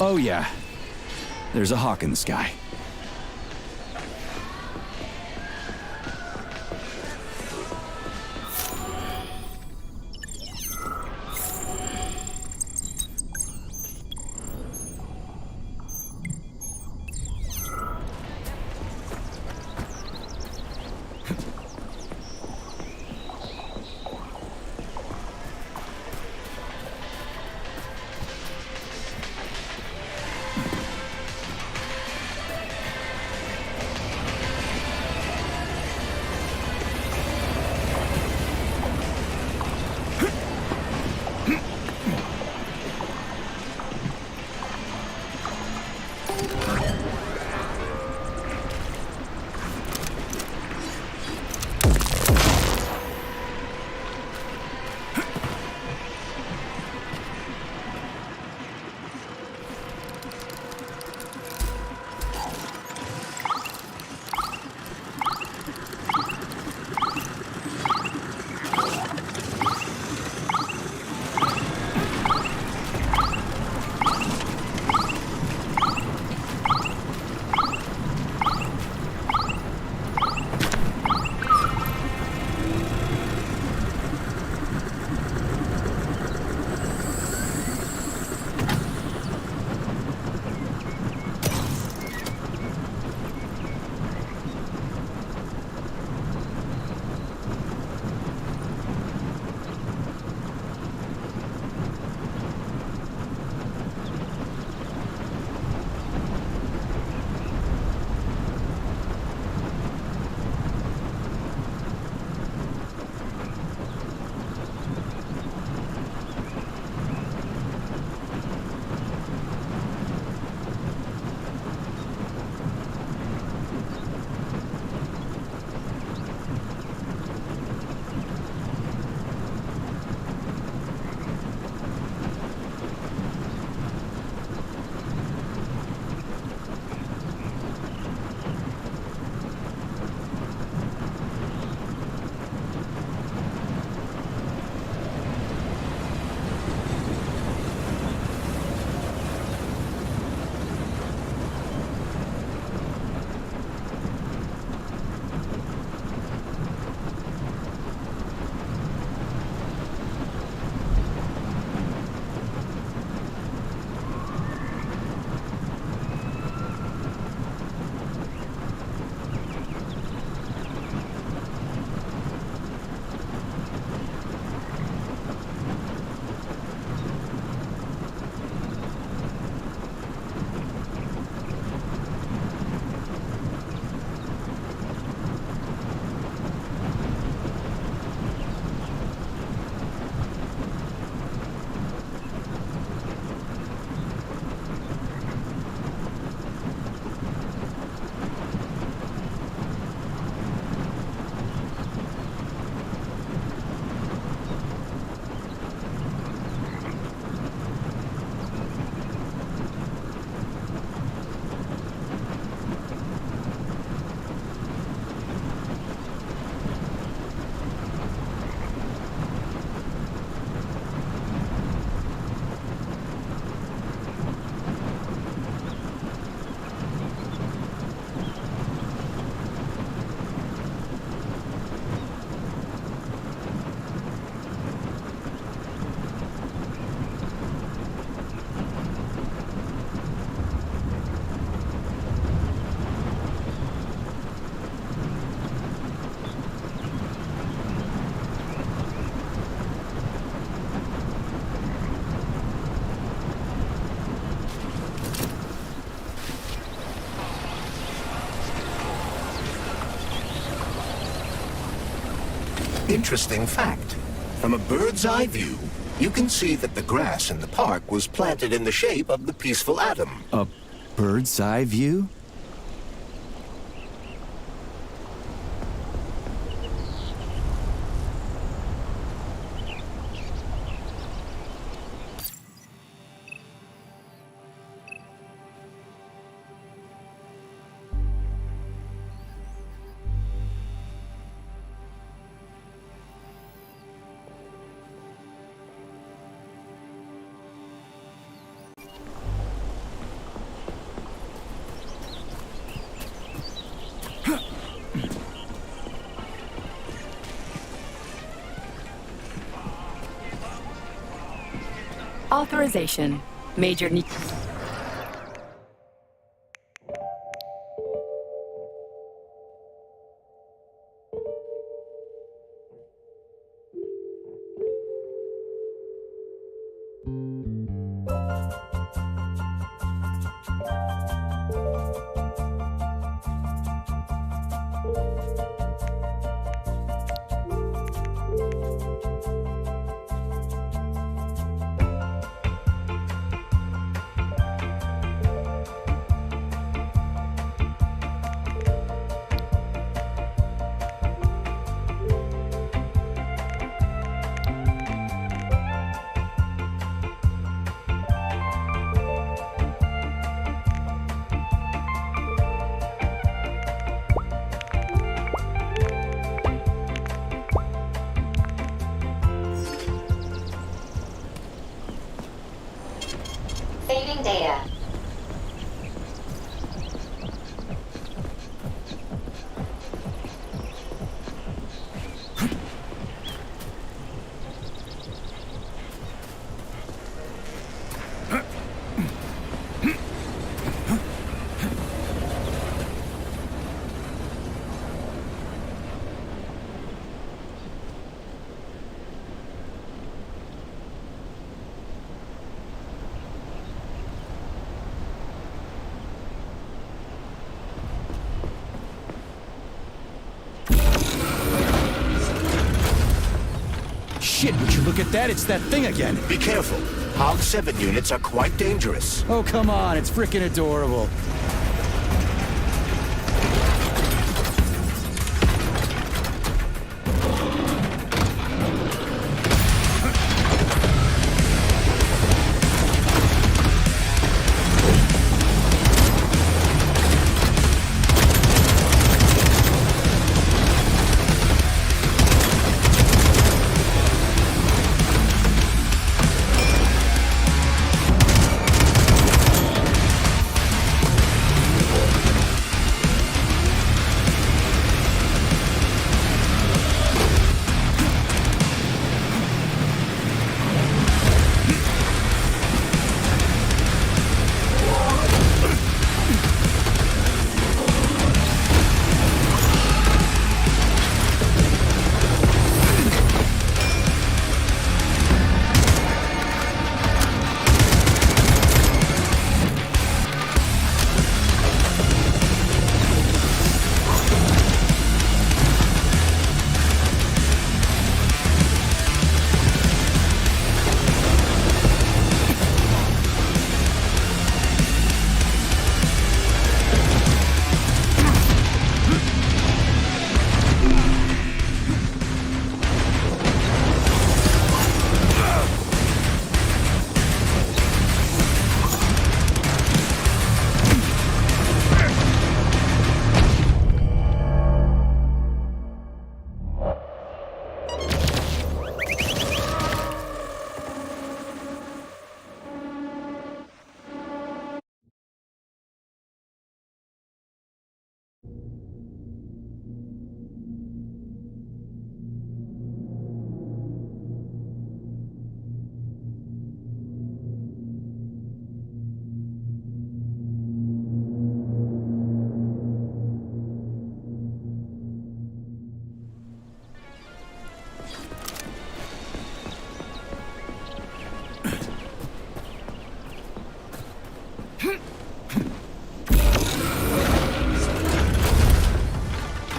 Oh yeah, there's a hawk in the sky. Interesting fact. From a bird's eye view, you can see that the grass in the park was planted in the shape of the peaceful atom. A bird's eye view? Authorization. Major need. Saving data. Shit, would you look at that? It's that thing again. Be careful. Hog 7 units are quite dangerous. Oh, come on. It's freaking adorable.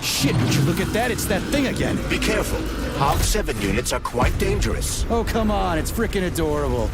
Shit, would you look at that? It's that thing again. Be careful. Hog 7 units are quite dangerous. Oh, come on. It's freaking adorable.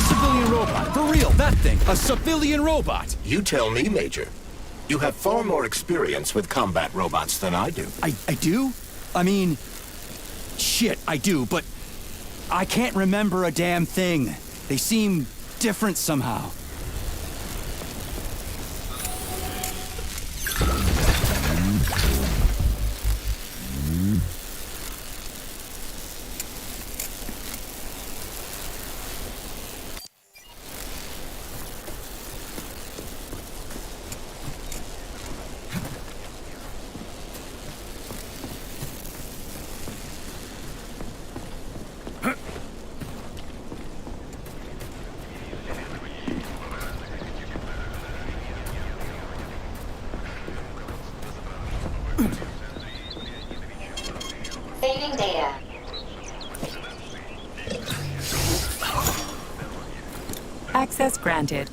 civilian robot. For real, that thing. A civilian robot. You tell me, Major. You have far more experience with combat robots than I do. I do? I mean... Shit, I do, but... I can't remember a damn thing. They seem different somehow. Saving data. Access granted.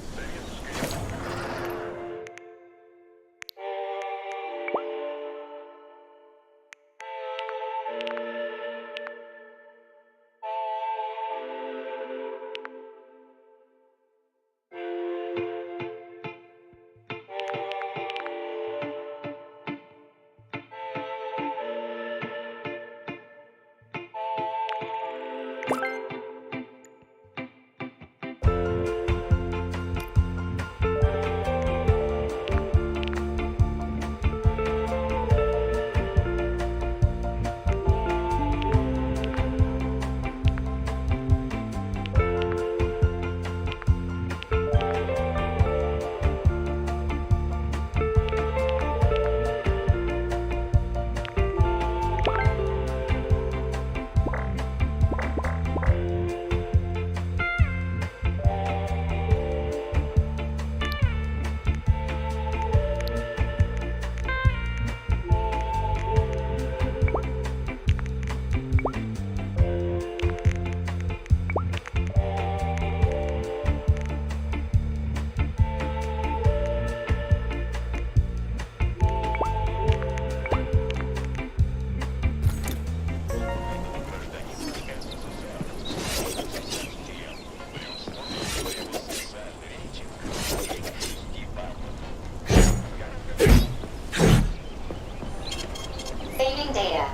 Saving data.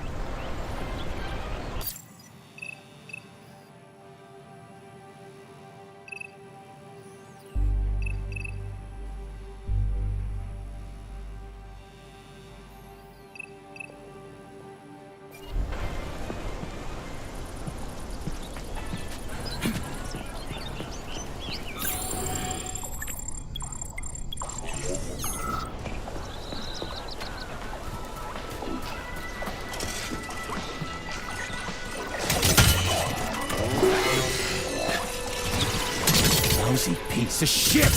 Lousy piece of shit!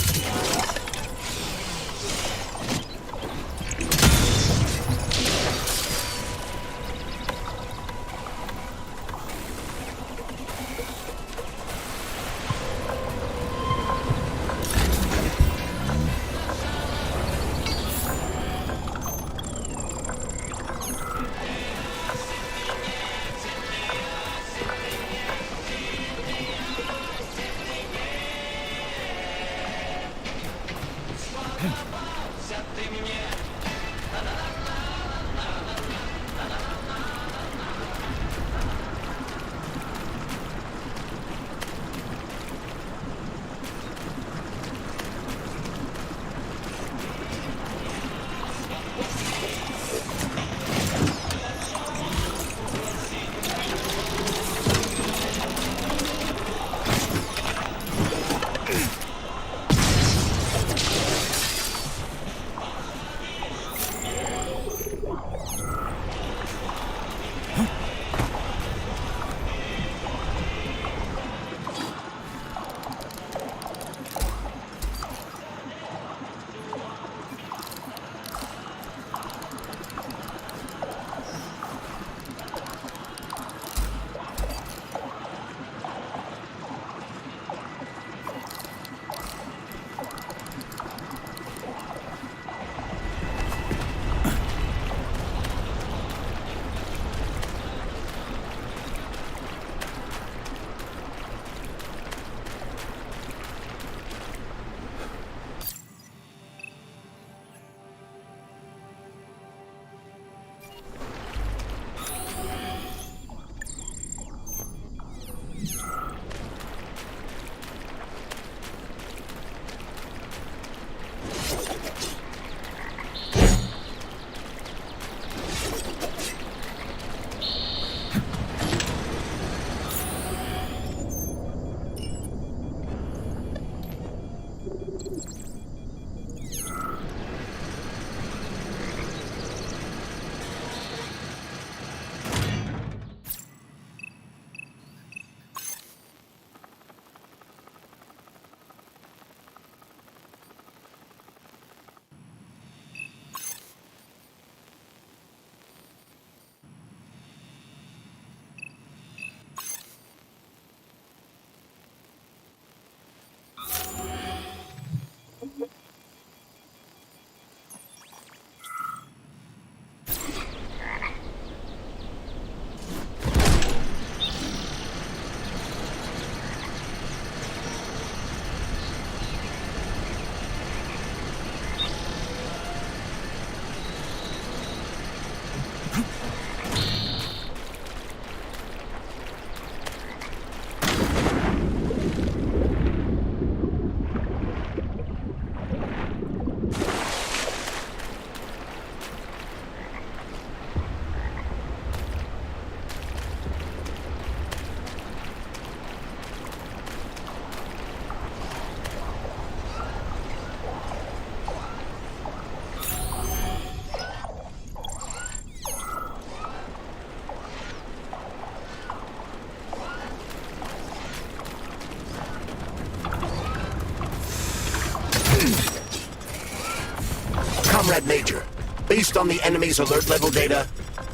bad, Major. Based on the enemy's alert level data,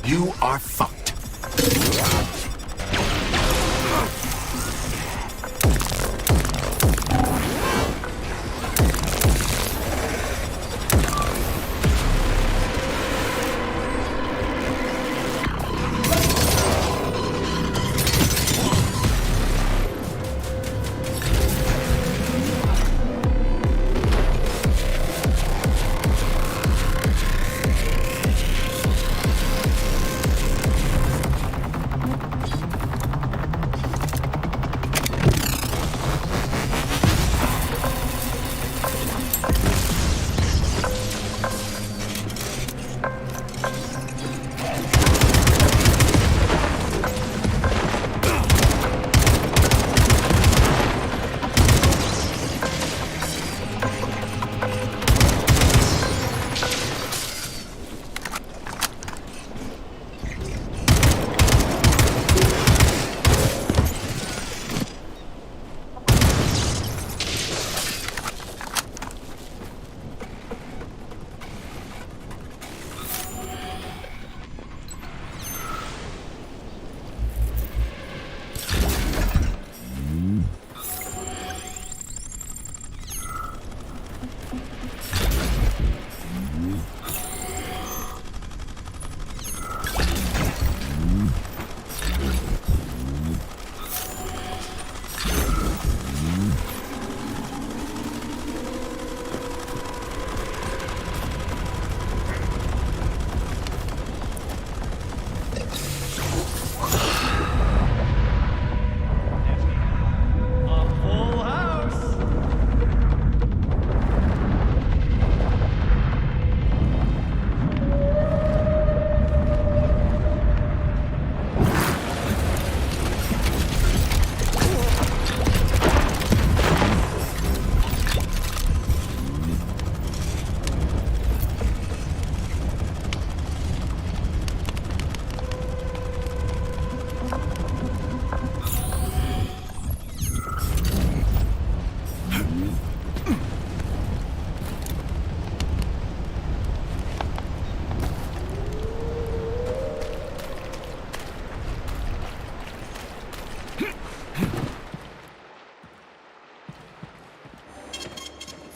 you are fucked.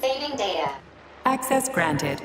Saving data. Access granted.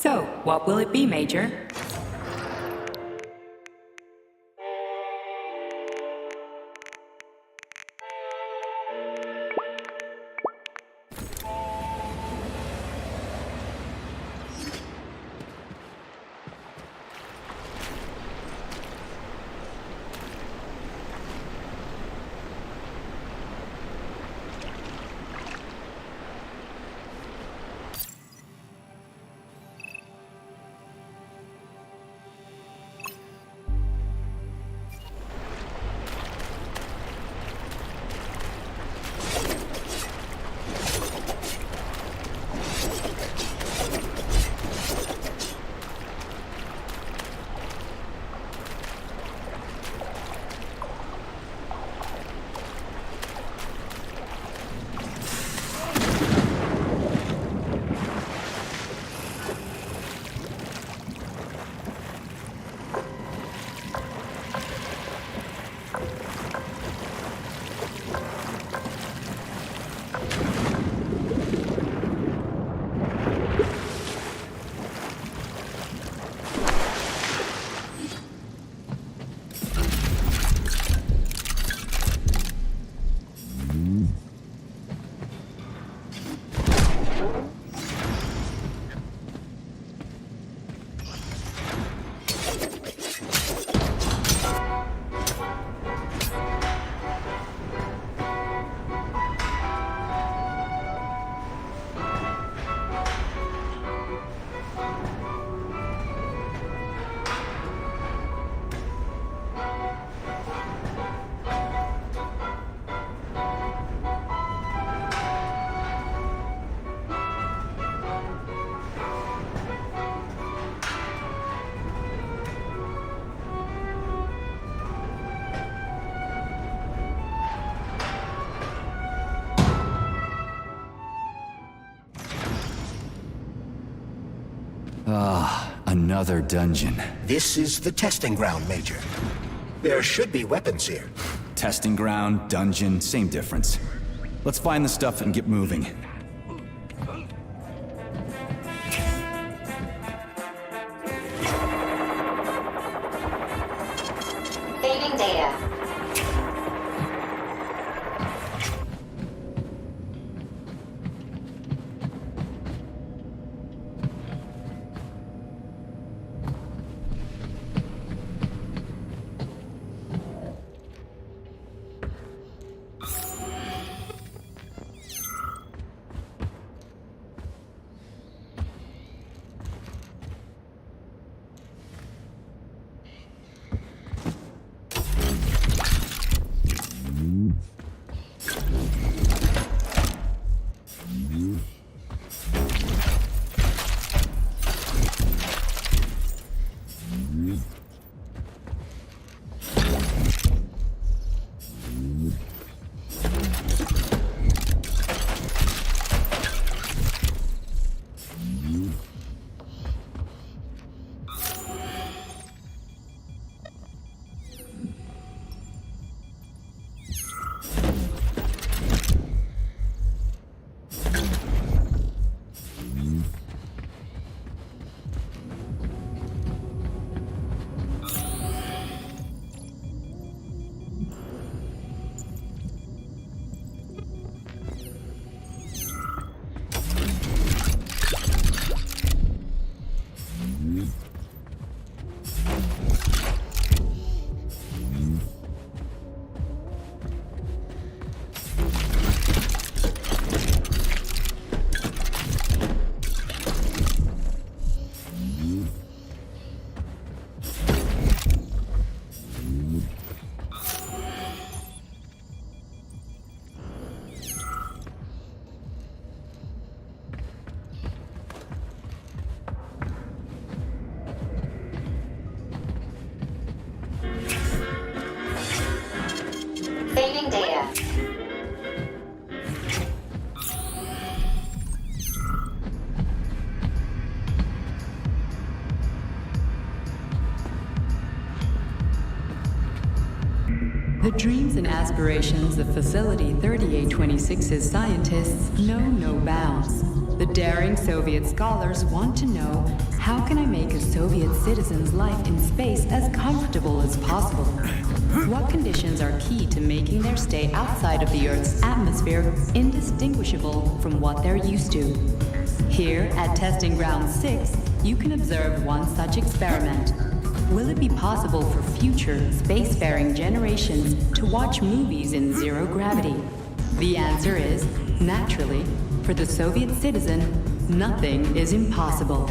So, what will it be, Major? Another dungeon. This is the testing ground, Major. There should be weapons here. Testing ground, dungeon, same difference. Let's find the stuff and get moving. Saving data. Saving data. The dreams and aspirations of Facility 3826's scientists know no bounds. The daring Soviet scholars want to know, how can I make a Soviet citizen's life in space as comfortable as possible? What conditions are key to making their stay outside of the Earth's atmosphere indistinguishable from what they're used to? Here at Testing Ground 6, you can observe one such experiment. Will it be possible for future spacefaring generations to watch movies in zero gravity? The answer is, naturally, for the Soviet citizen, nothing is impossible.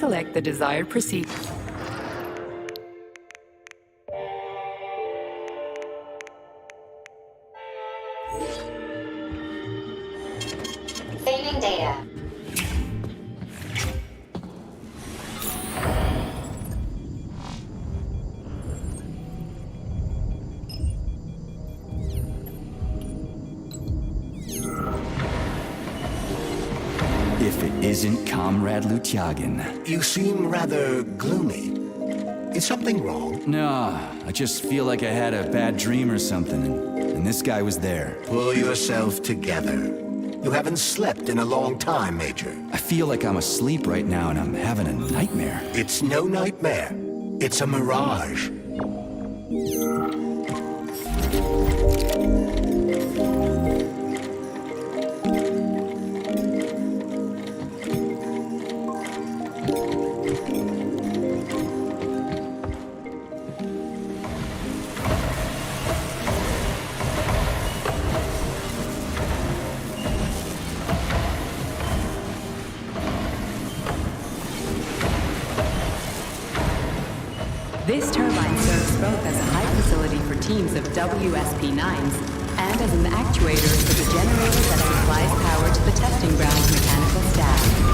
select the desired procedure. Saving data. If it isn't Comrade Lutyagin. You seem rather gloomy. Is something wrong? Nah, I just feel like I had a bad dream or something, and this guy was there. Pull yourself together. You haven't slept in a long time, Major. I feel like I'm asleep right now and I'm having a nightmare. It's no nightmare. It's a mirage. This turbine serves both as a high facility for teams of WSP-9s and as an actuator for the generator that supplies power to the testing ground's mechanical staff.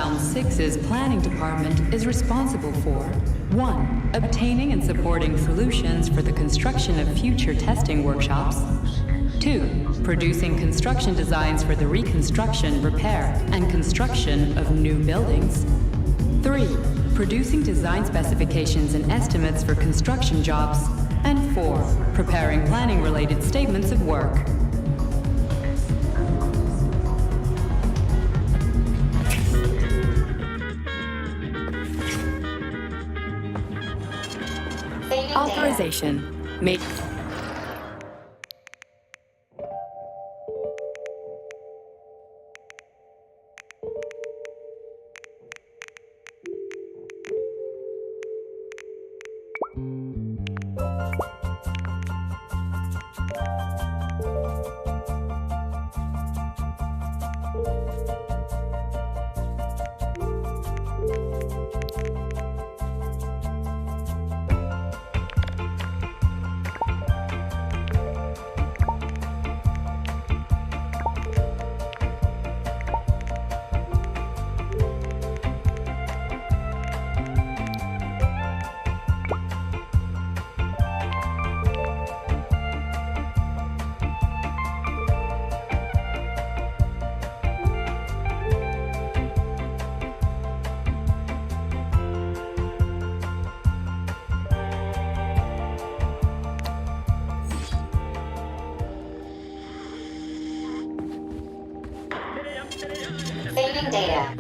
Round 6's planning department is responsible for 1. Obtaining and supporting solutions for the construction of future testing workshops. 2. Producing construction designs for the reconstruction, repair, and construction of new buildings. 3. Producing design specifications and estimates for construction jobs. And 4. Preparing planning-related statements of work. Saving data. Authorization. Made. Saving data.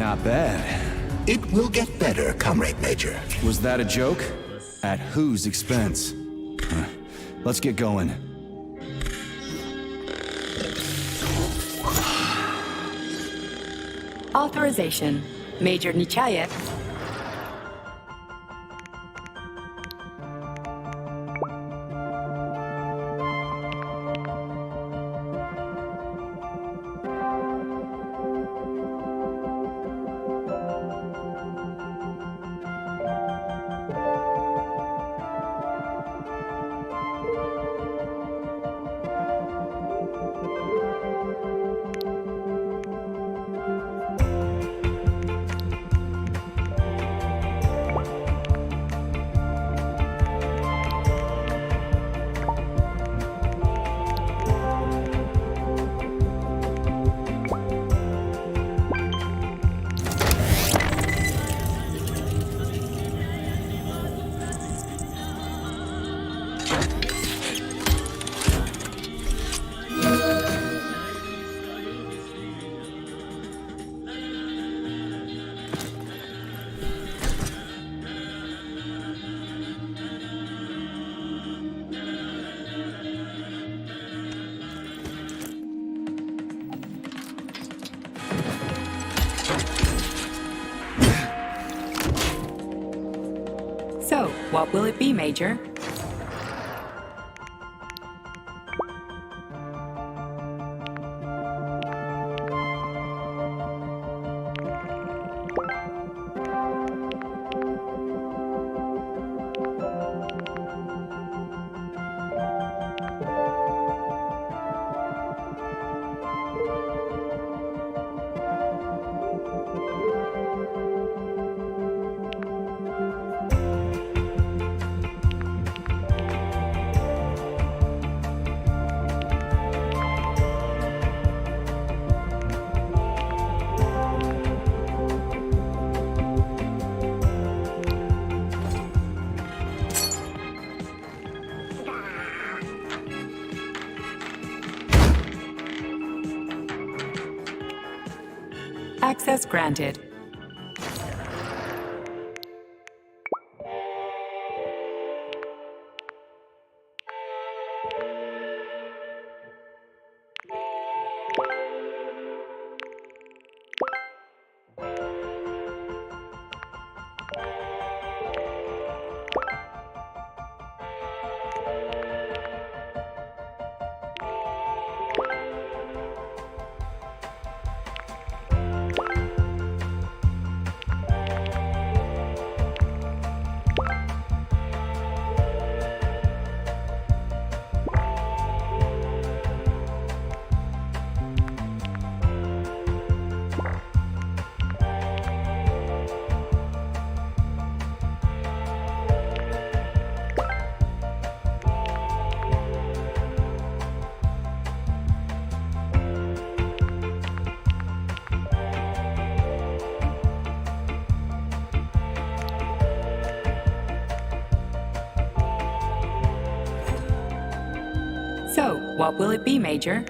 Not bad. It will get better, Comrade Major. Was that a joke? At whose expense? Huh. Let's get going. Authorization. Major Nichayev. what will it be, Major? Access granted. So, what will it be, Major?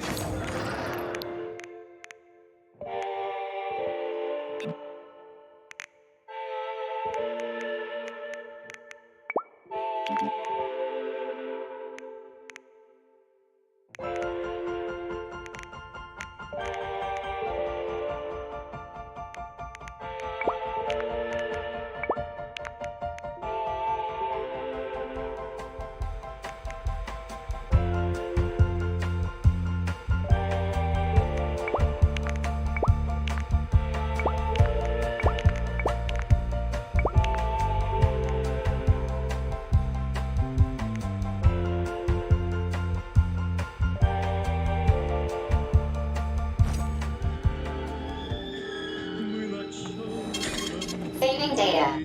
Saving data.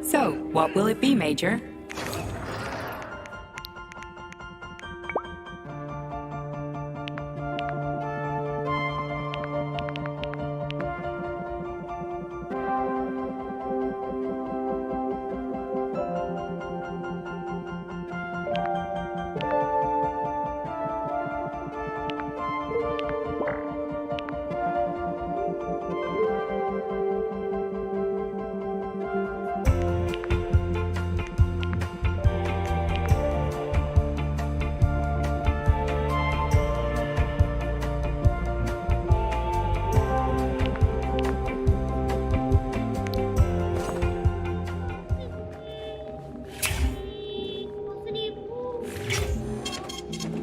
So, what will it be, Major?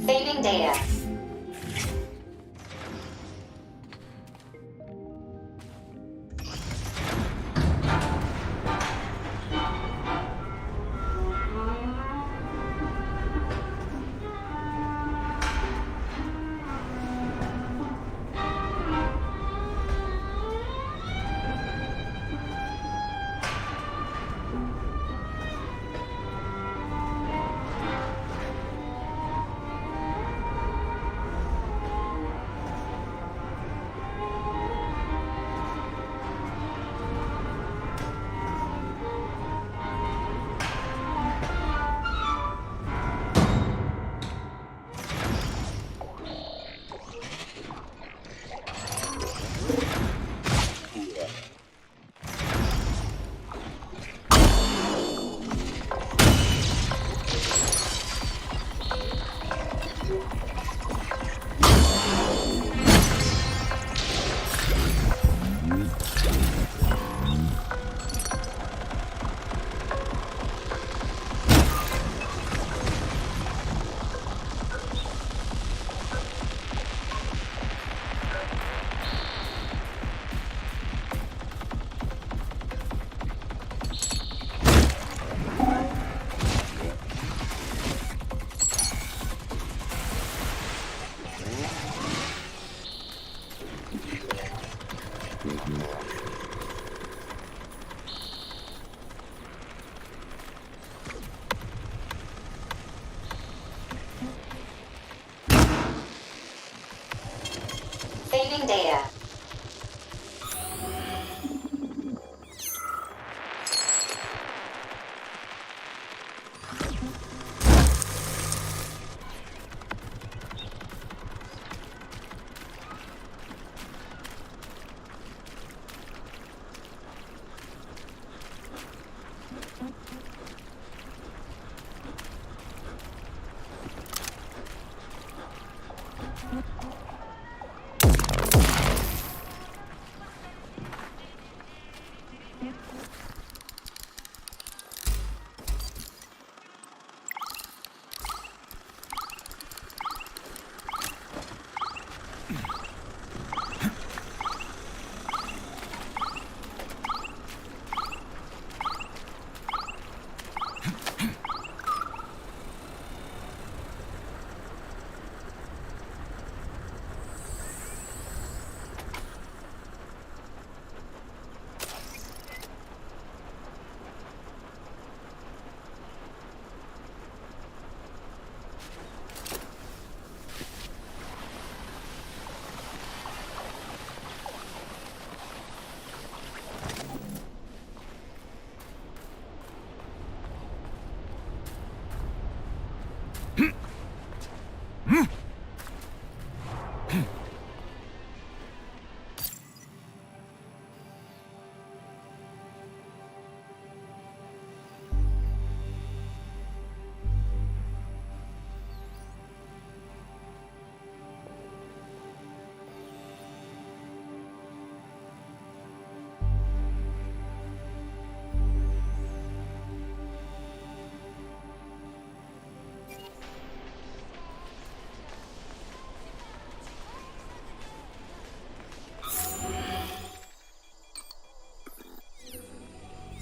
Saving data. Saving data.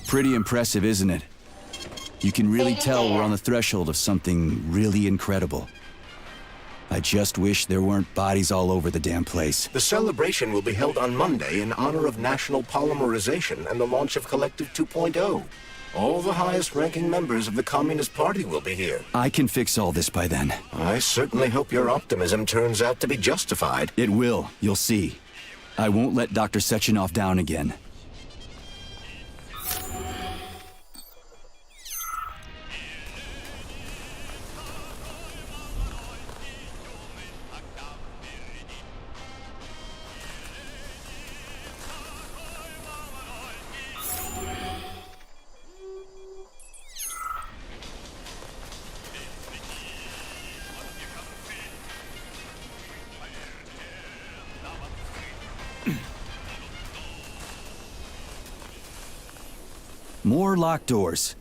Pretty impressive, isn't it? You can really tell we're on the threshold of something really incredible. I just wish there weren't bodies all over the damn place. The celebration will be held on Monday in honor of National Polymerization and the launch of Collective 2.0. All the highest-ranking members of the Communist Party will be here. I can fix all this by then. I certainly hope your optimism turns out to be justified. It will, you'll see. I won't let Dr. Sechenov down again. More locked doors.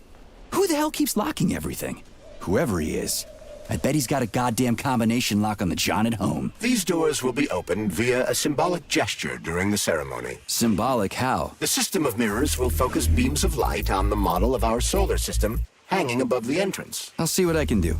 Who the hell keeps locking everything? Whoever he is. I bet he's got a goddamn combination lock on the John at home. These doors will be opened via a symbolic gesture during the ceremony. Symbolic how? The system of mirrors will focus beams of light on the model of our solar system hanging above the entrance. I'll see what I can do.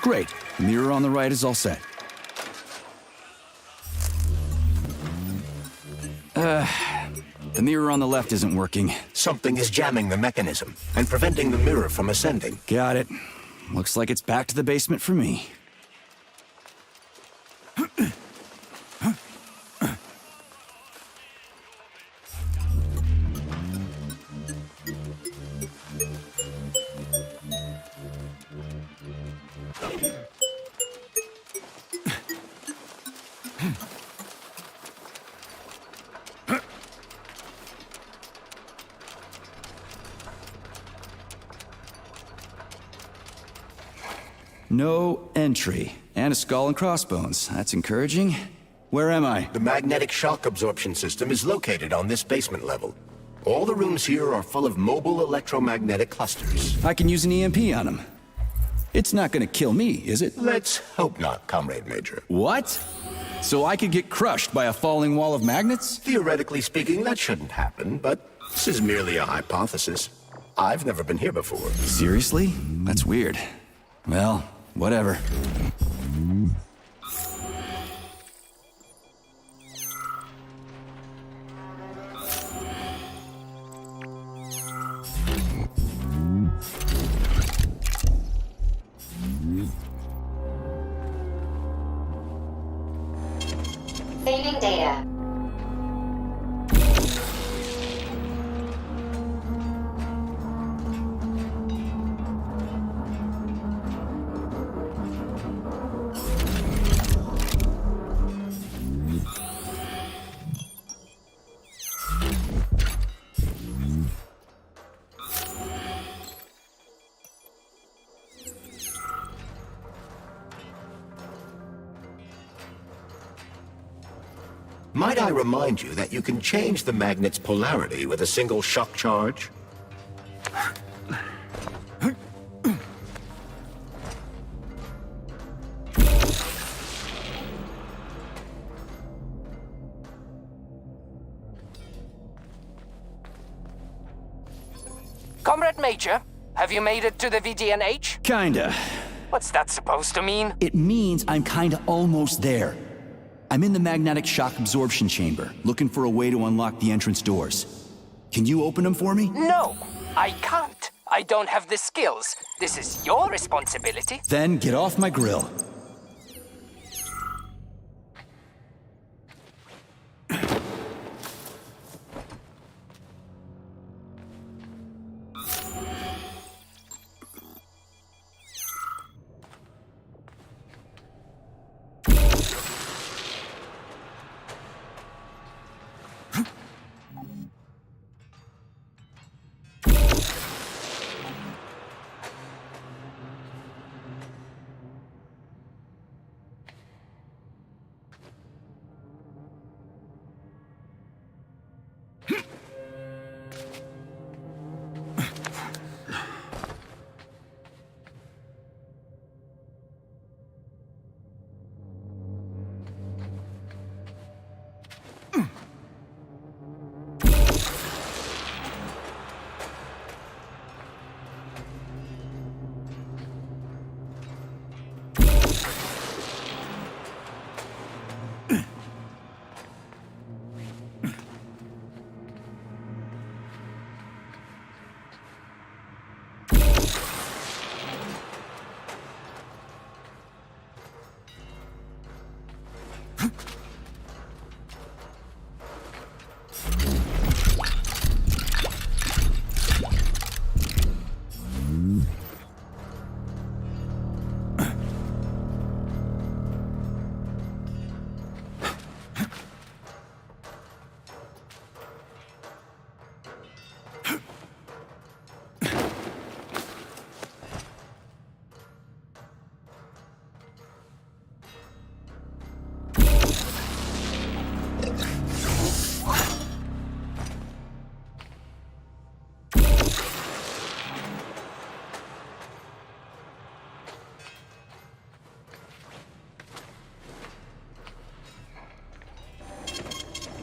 Great. The mirror on the right is all set. The mirror on the left isn't working. Something is jamming the mechanism and preventing the mirror from ascending. Got it. Looks like it's back to the basement for me. No entry. And a skull and crossbones. That's encouraging. Where am I? The magnetic shock absorption system is located on this basement level. All the rooms here are full of mobile electromagnetic clusters. I can use an EMP on him. It's not gonna kill me, is it? Let's hope not, Comrade Major. What? So I could get crushed by a falling wall of magnets? Theoretically speaking, that shouldn't happen, but this is merely a hypothesis. I've never been here before. Seriously? That's weird. Well, whatever. Saving data. Might I remind you that you can change the magnet's polarity with a single shock charge? Comrade Major, have you made it to the VDNH? Kinda. What's that supposed to mean? It means I'm kinda almost there. I'm in the magnetic shock absorption chamber, looking for a way to unlock the entrance doors. Can you open them for me? No, I can't. I don't have the skills. This is your responsibility. Then get off my grill.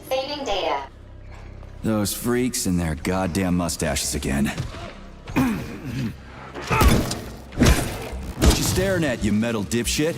Saving data. Those freaks and their goddamn mustaches again. Don't you stay staring at, you metal dipshit?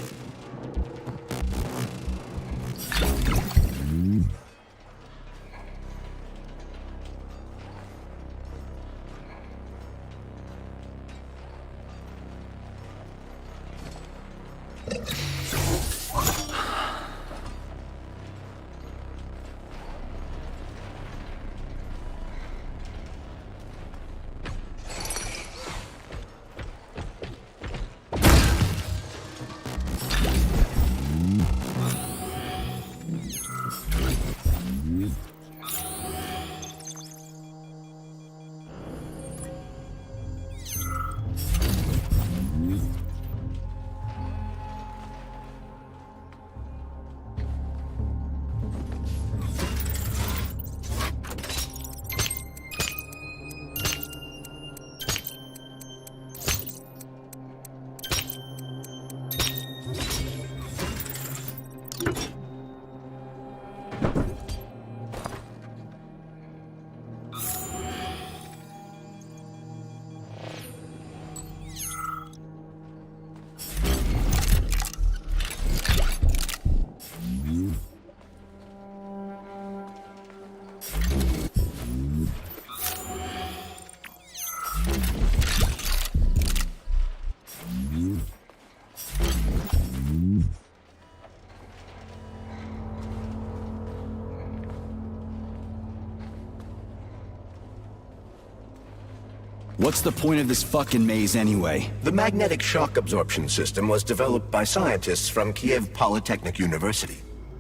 What's the point of this fucking maze anyway? The magnetic shock absorption system was developed by scientists from Kiev Polytechnic University.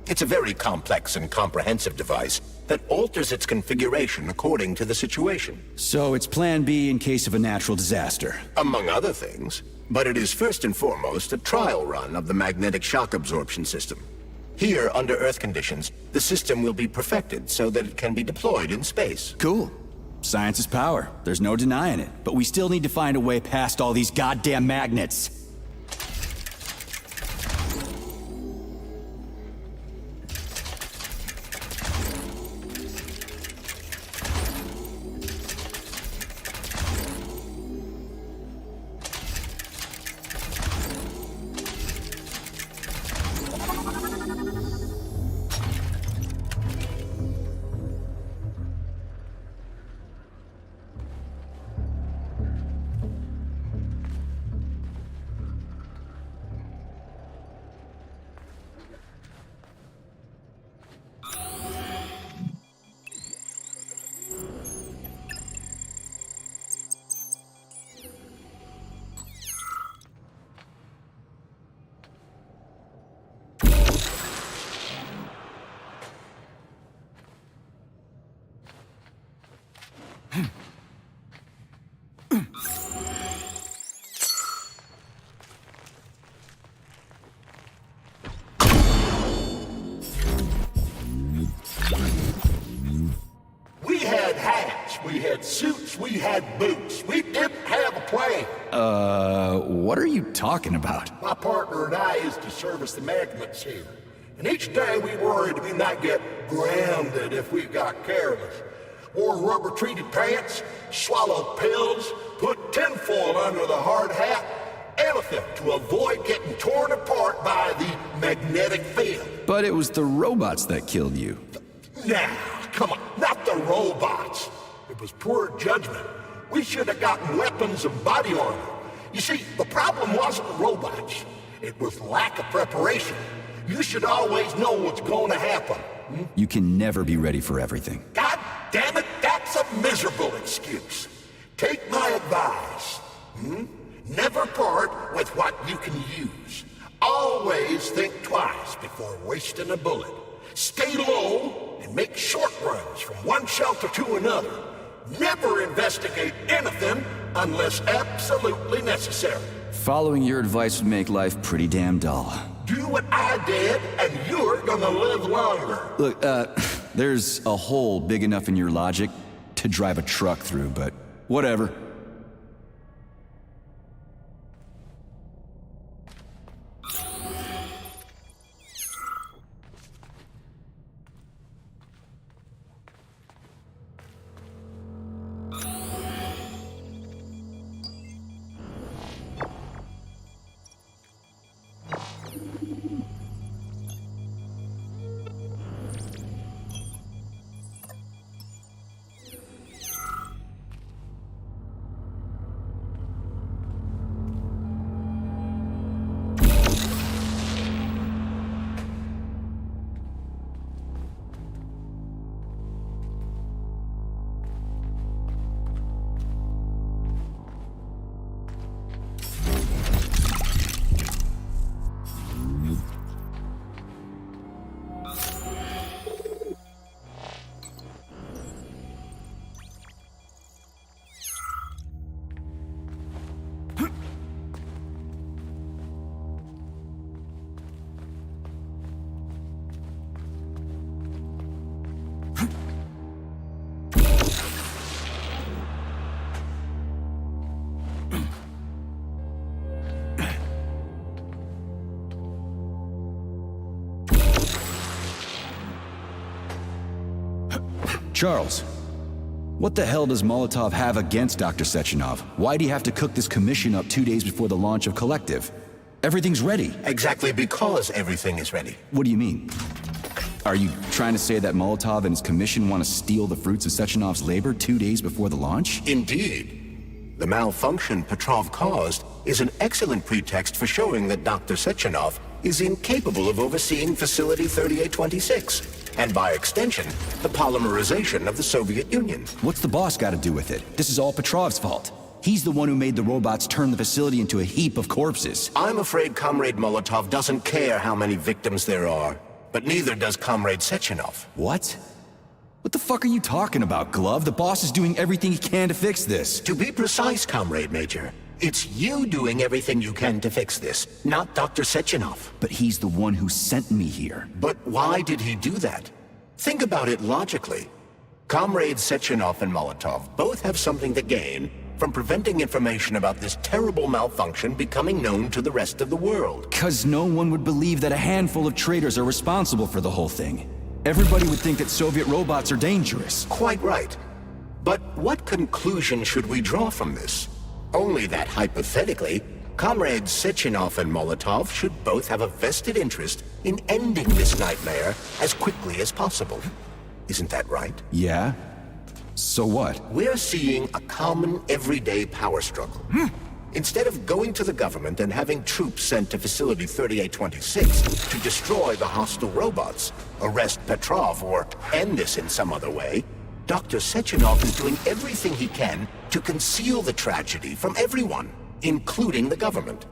It's a very complex and comprehensive device that alters its configuration according to the situation. So it's plan B in case of a natural disaster. Among other things. But it is first and foremost a trial run of the magnetic shock absorption system. Here, under Earth conditions, the system will be perfected so that it can be deployed in space. Cool. Science is power. There's no denying it. But we still need to find a way past all these goddamn magnets. We had hats, we had suits, we had boots. We didn't have a plan. What are you talking about? My partner and I is to service the magnets here. And each day we worried we might get grounded if we got careless. Wore rubber-treated pants, swallowed pills, put tinfoil under the hard hat, anything to avoid getting torn apart by the magnetic field. But it was the robots that killed you. Nah, come on, not the robots. It was poor judgment. We should have gotten weapons and body armor. You see, the problem wasn't the robots. It was lack of preparation. You should always know what's going to happen. You can never be ready for everything. God damn it, that's a miserable excuse. Take my advice. Never part with what you can use. Always think twice before wasting a bullet. Stay low and make short runs from one shelter to another. Never investigate anything unless absolutely necessary. Following your advice would make life pretty damn dull. Do what I did, and you're gonna live longer. Look, there's a hole big enough in your logic to drive a truck through, but whatever. Charles, what the hell does Molotov have against Dr. Sechenov? Why'd he have to cook this commission up 2 days before the launch of Collective? Everything's ready. Exactly because everything is ready. What do you mean? Are you trying to say that Molotov and his commission want to steal the fruits of Sechenov's labor 2 days before the launch? Indeed. The malfunction Petrov caused is an excellent pretext for showing that Dr. Sechenov is incapable of overseeing Facility 3826, and by extension, the polymerization of the Soviet Union. What's the boss got to do with it? This is all Petrov's fault. He's the one who made the robots turn the facility into a heap of corpses. I'm afraid Comrade Molotov doesn't care how many victims there are, but neither does Comrade Sechenov. What? What the fuck are you talking about, Glove? The boss is doing everything he can to fix this. To be precise, Comrade Major, it's you doing everything you can to fix this, not Dr. Sechenov. But he's the one who sent me here. But why did he do that? Think about it logically. Comrades Sechenov and Molotov both have something to gain from preventing information about this terrible malfunction becoming known to the rest of the world. 'Cause no one would believe that a handful of traitors are responsible for the whole thing. Everybody would think that Soviet robots are dangerous. Quite right. But what conclusion should we draw from this? Only that hypothetically, Comrades Sechenov and Molotov should both have a vested interest in ending this nightmare as quickly as possible. Isn't that right? Yeah? So what? We're seeing a common everyday power struggle. Instead of going to the government and having troops sent to Facility 3826 to destroy the hostile robots, arrest Petrov, or end this in some other way, Dr. Sechenov is doing everything he can to conceal the tragedy from everyone, including the government.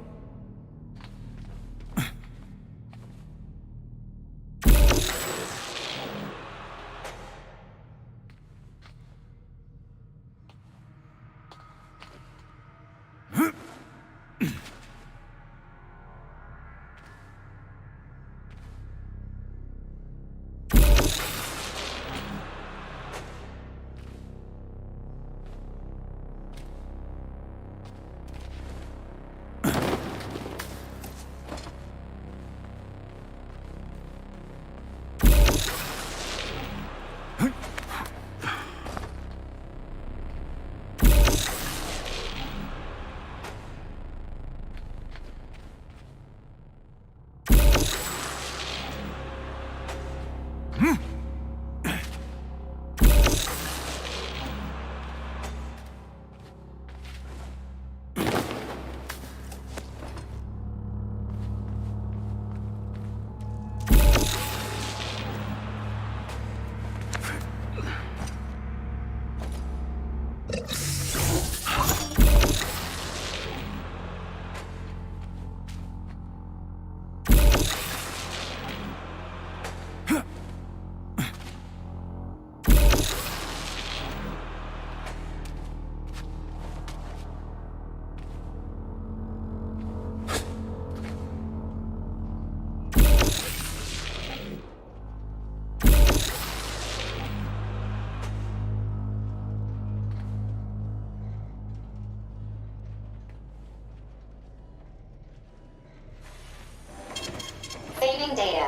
Saving data.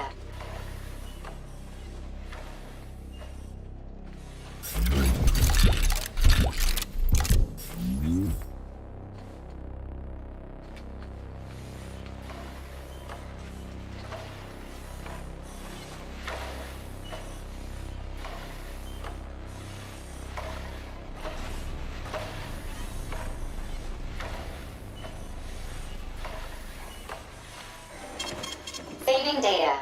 Saving data.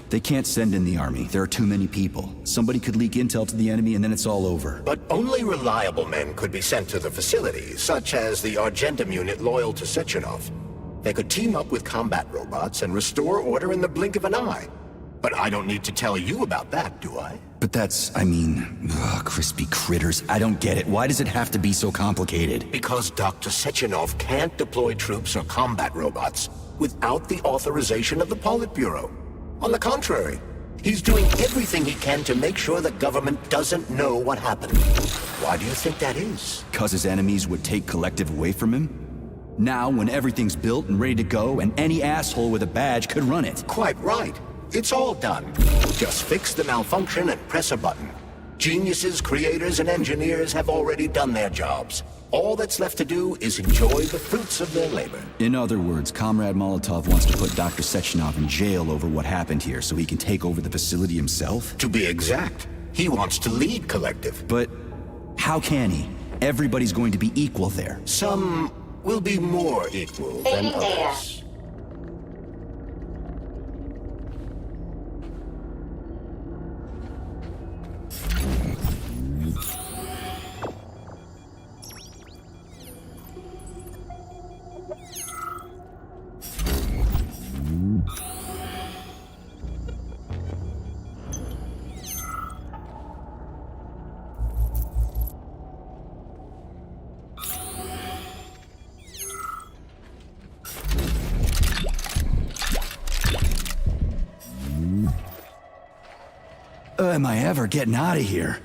They can't send in the army. There are too many people. Somebody could leak intel to the enemy and then it's all over. But only reliable men could be sent to the facility, such as the Argentum unit loyal to Sechenov. They could team up with combat robots and restore order in the blink of an eye. But I don't need to tell you about that, do I? But that's, crispy critters. I don't get it. Why does it have to be so complicated? Because Dr. Sechenov can't deploy troops or combat robots without the authorization of the Politburo. On the contrary, he's doing everything he can to make sure the government doesn't know what happened. Why do you think that is? Because his enemies would take Collective away from him? Now, when everything's built and ready to go, and any asshole with a badge could run it. Quite right. It's all done. Just fix the malfunction and press a button. Geniuses, creators, and engineers have already done their jobs. All that's left to do is enjoy the fruits of their labor. In other words, Comrade Molotov wants to put Dr. Sechenov in jail over what happened here so he can take over the facility himself? To be exact, he wants to lead Collective. But how can he? Everybody's going to be equal there. Some will be more equal than Fading data. others. Am I ever getting out of here?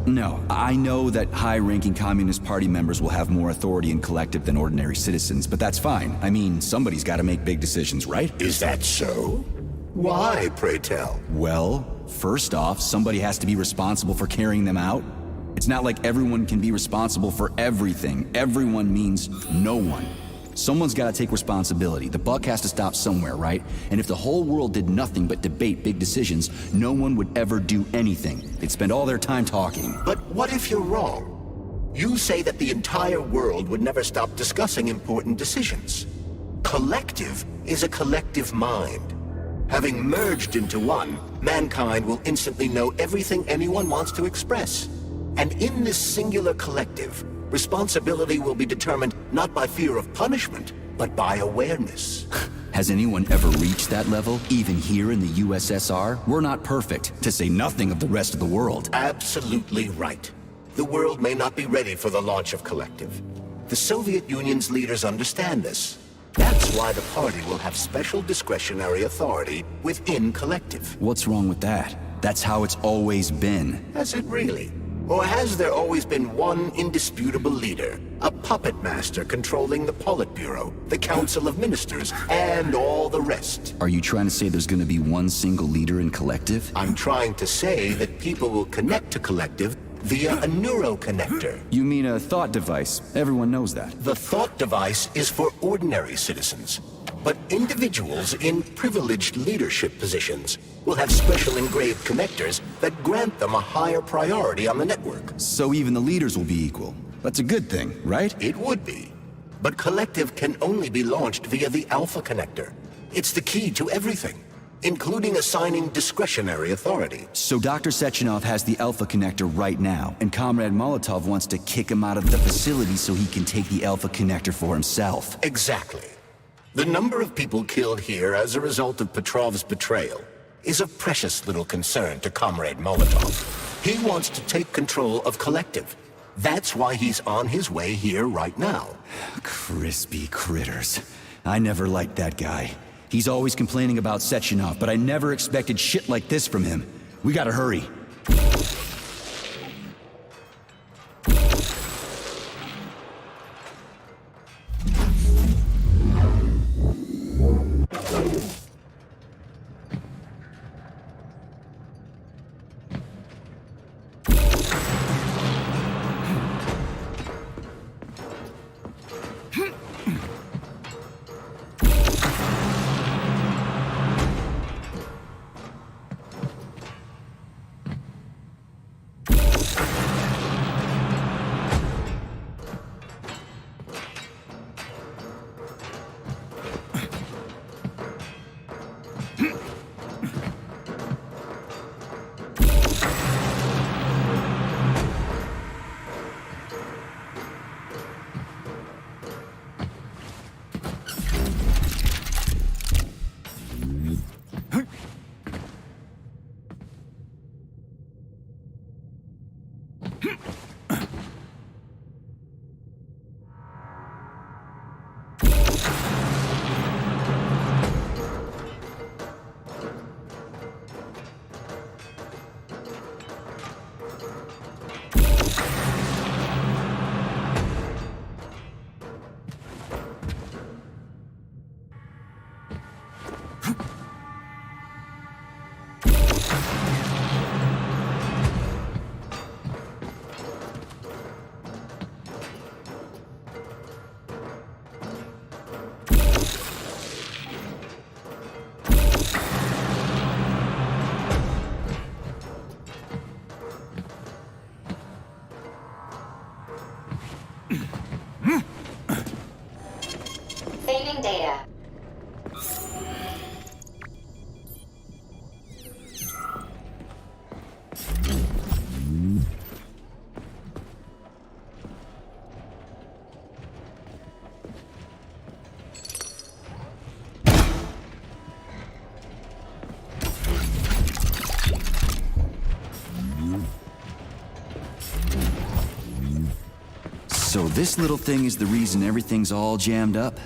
No, I know that high-ranking Communist Party members will have more authority in Collective than ordinary citizens, but that's fine. I mean, somebody's got to make big decisions, right? Is that so? Why, pray tell? Well, first off, somebody has to be responsible for carrying them out. It's not like everyone can be responsible for everything. Everyone means no one. Someone's got to take responsibility. The buck has to stop somewhere, right? And if the whole world did nothing but debate big decisions, no one would ever do anything. They'd spend all their time talking. But what if you're wrong? You say that the entire world would never stop discussing important decisions. Collective is a collective mind. Having merged into one, mankind will instantly know everything anyone wants to express. And in this singular collective, responsibility will be determined not by fear of punishment, but by awareness. Has anyone ever reached that level, even here in the USSR? We're not perfect, to say nothing of the rest of the world. Absolutely right. The world may not be ready for the launch of Collective. The Soviet Union's leaders understand this. That's why the party will have special discretionary authority within Collective. What's wrong with that? That's how it's always been. Has it really? Or has there always been one indisputable leader, a puppet master controlling the Politburo, the Council of Ministers, and all the rest? Are you trying to say there's gonna be one single leader in Collective? I'm trying to say that people will connect to Collective via a neuroconnector. You mean a thought device. Everyone knows that. The thought device is for ordinary citizens, but individuals in privileged leadership positions will have special engraved connectors that grant them a higher priority on the network. So even the leaders will be equal. That's a good thing, right? It would be. But Collective can only be launched via the Alpha Connector. It's the key to everything, including assigning discretionary authority. So Dr. Sechenov has the Alpha Connector right now, and Comrade Molotov wants to kick him out of the facility so he can take the Alpha Connector for himself. Exactly. The number of people killed here as a result of Petrov's betrayal is of precious little concern to Comrade Molotov. He wants to take control of Collective. That's why he's on his way here right now. Crispy critters. I never liked that guy. He's always complaining about Sechenov, but I never expected shit like this from him. We gotta hurry. Saving data. So this little thing is the reason everything's all jammed up?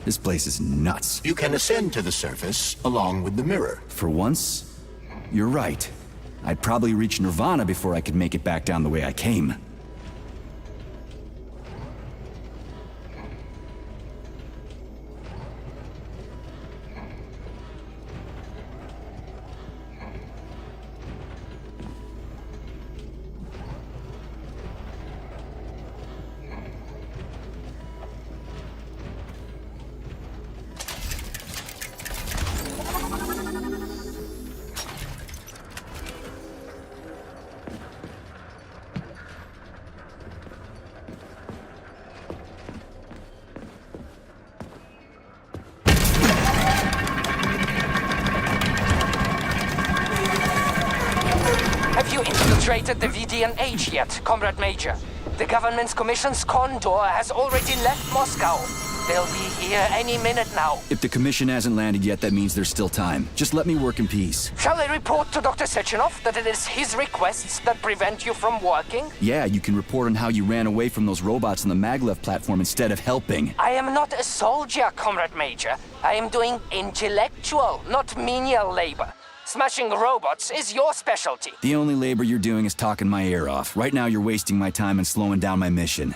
This place is nuts. You can ascend to the surface along with the mirror. For once, you're right. I'd probably reach Nirvana before I could make it back down the way I came. Have you infiltrated the VDNH yet, Comrade Major? The government's commission's Condor has already left Moscow. They'll be here any minute now. If the commission hasn't landed yet, that means there's still time. Just let me work in peace. Shall I report to Dr. Sechenov that it is his requests that prevent you from working? Yeah, you can report on how you ran away from those robots on the maglev platform instead of helping. I am not a soldier, Comrade Major. I am doing intellectual, not menial labor. Smashing robots is your specialty. The only labor you're doing is talking my ear off. Right now, you're wasting my time and slowing down my mission.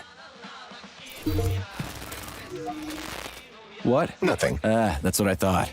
What? Nothing. That's what I thought.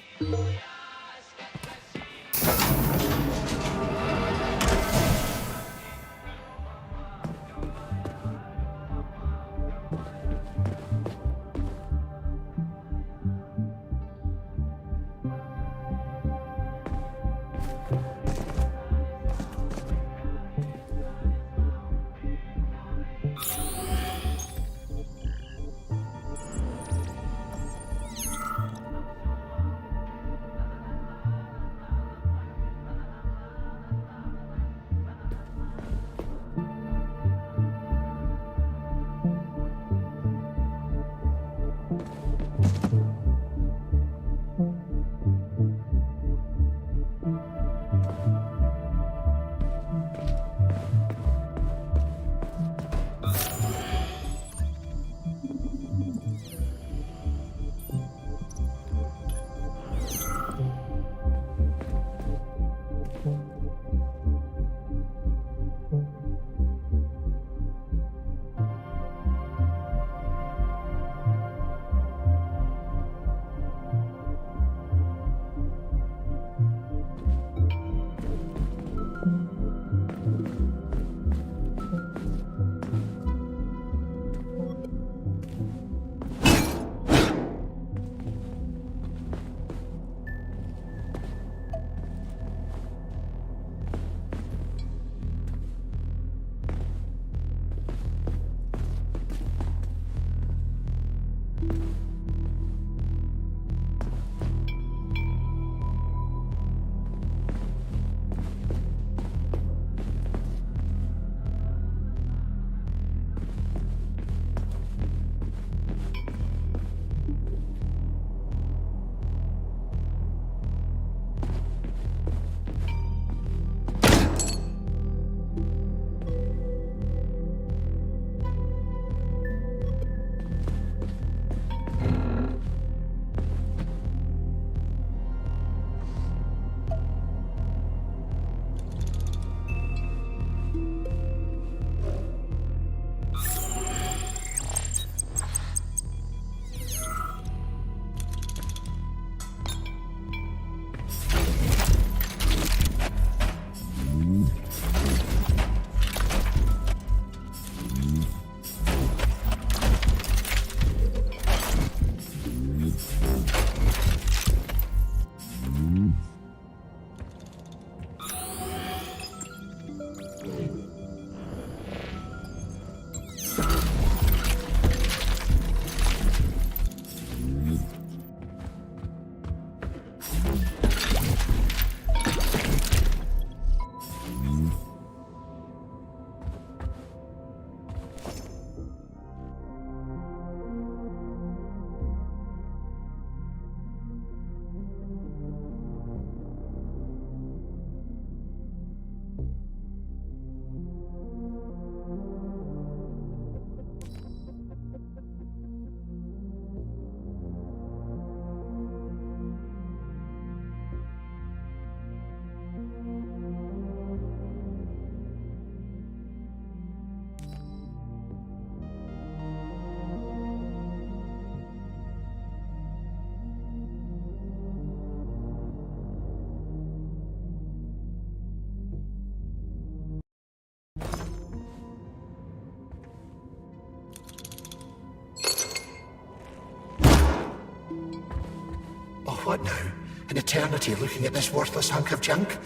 what now? An eternity looking at this worthless hunk of junk?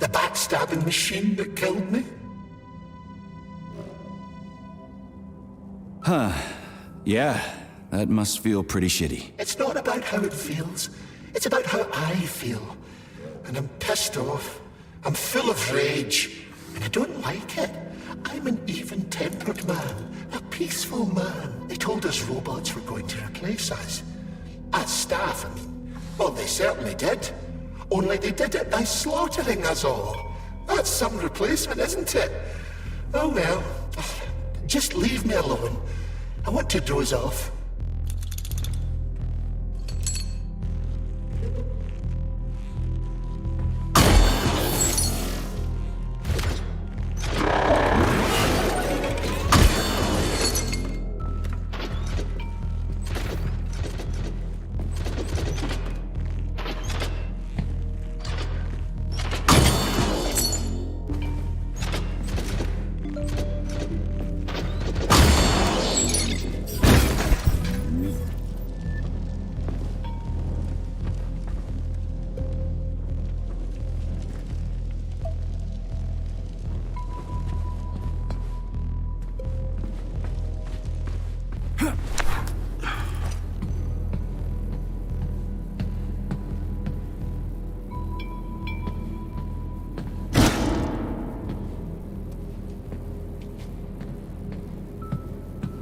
The backstabbing machine that killed me? Yeah, that must feel pretty shitty. It's not about how it feels. It's about how I feel. And I'm pissed off. I'm full of rage. And I don't like it. I'm an even-tempered man. A peaceful man. They told us robots were going to replace us. As staff, I mean. Well, they certainly did. Only they did it by slaughtering us all. That's some replacement, isn't it? Oh well. Just leave me alone. I want to doze off.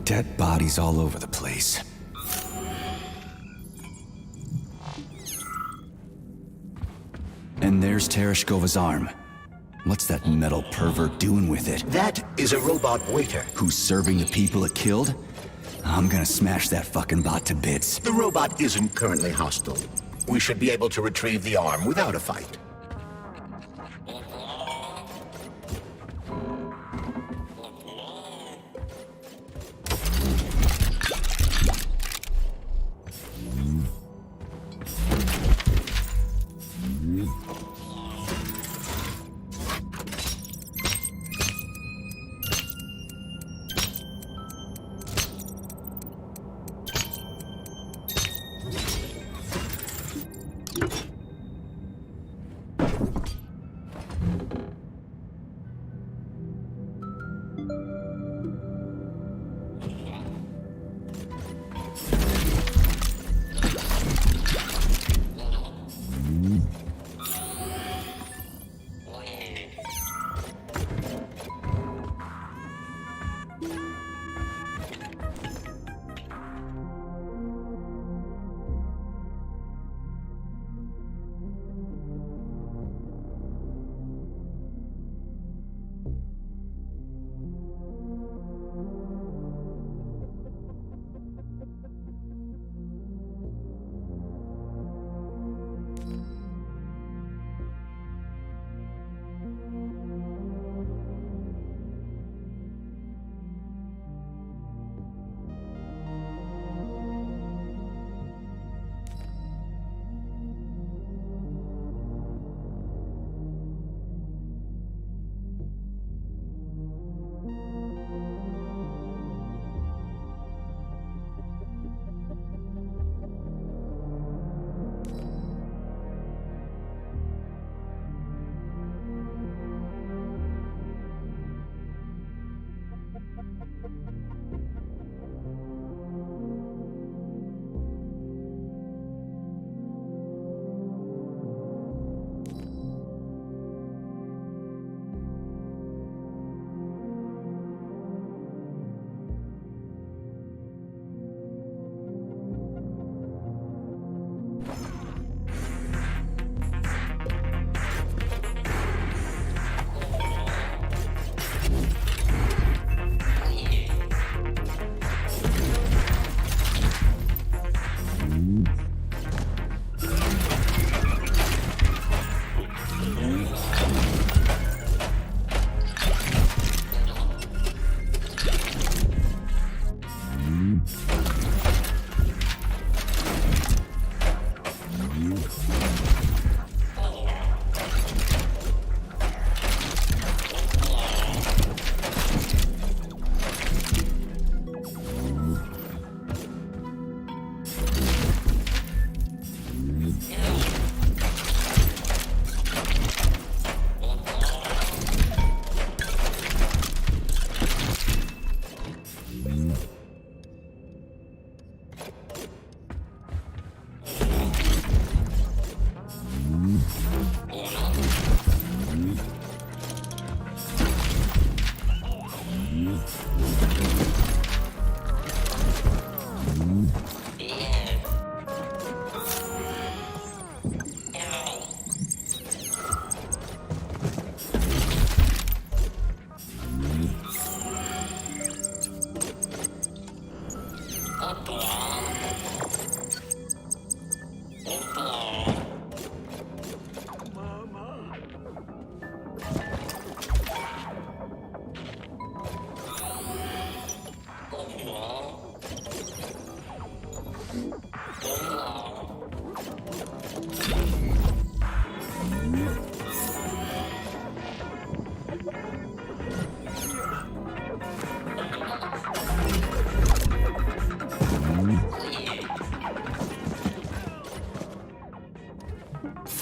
Dead bodies all over the place. And there's Tereshkova's arm. What's that metal pervert doing with it? That is a robot waiter. Who's serving the people it killed? I'm gonna smash that fucking bot to bits. The robot isn't currently hostile. We should be able to retrieve the arm without a fight.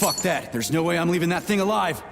Fuck that. There's no way I'm leaving that thing alive.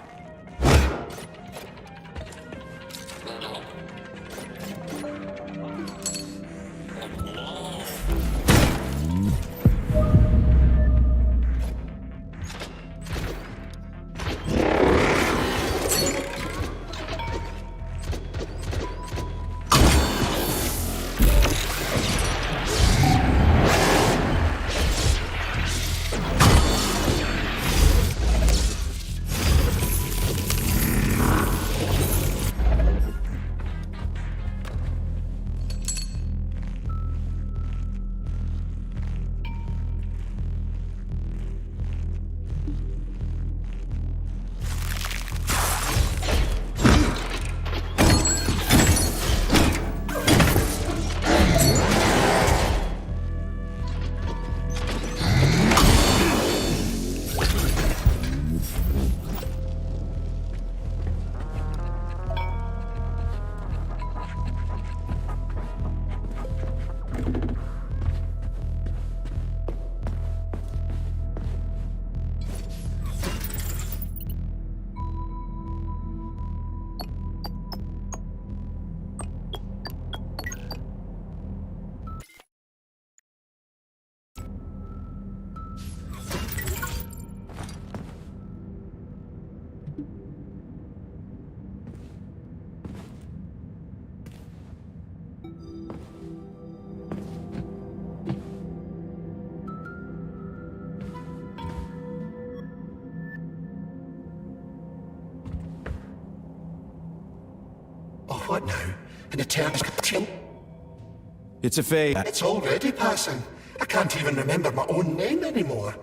Oh, what now? An eternal continuum? It's a fade. It's already passing. I can't even remember my own name anymore.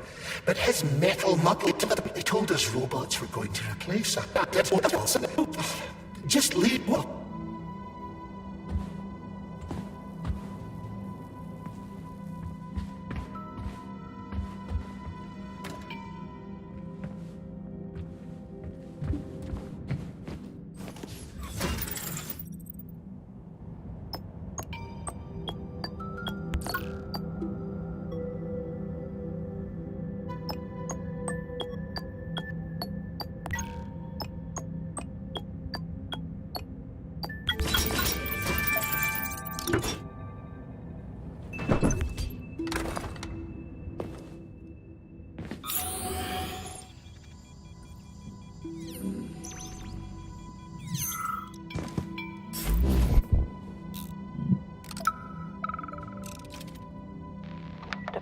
But his metal muggle, he told us robots were going to replace us. Just leave.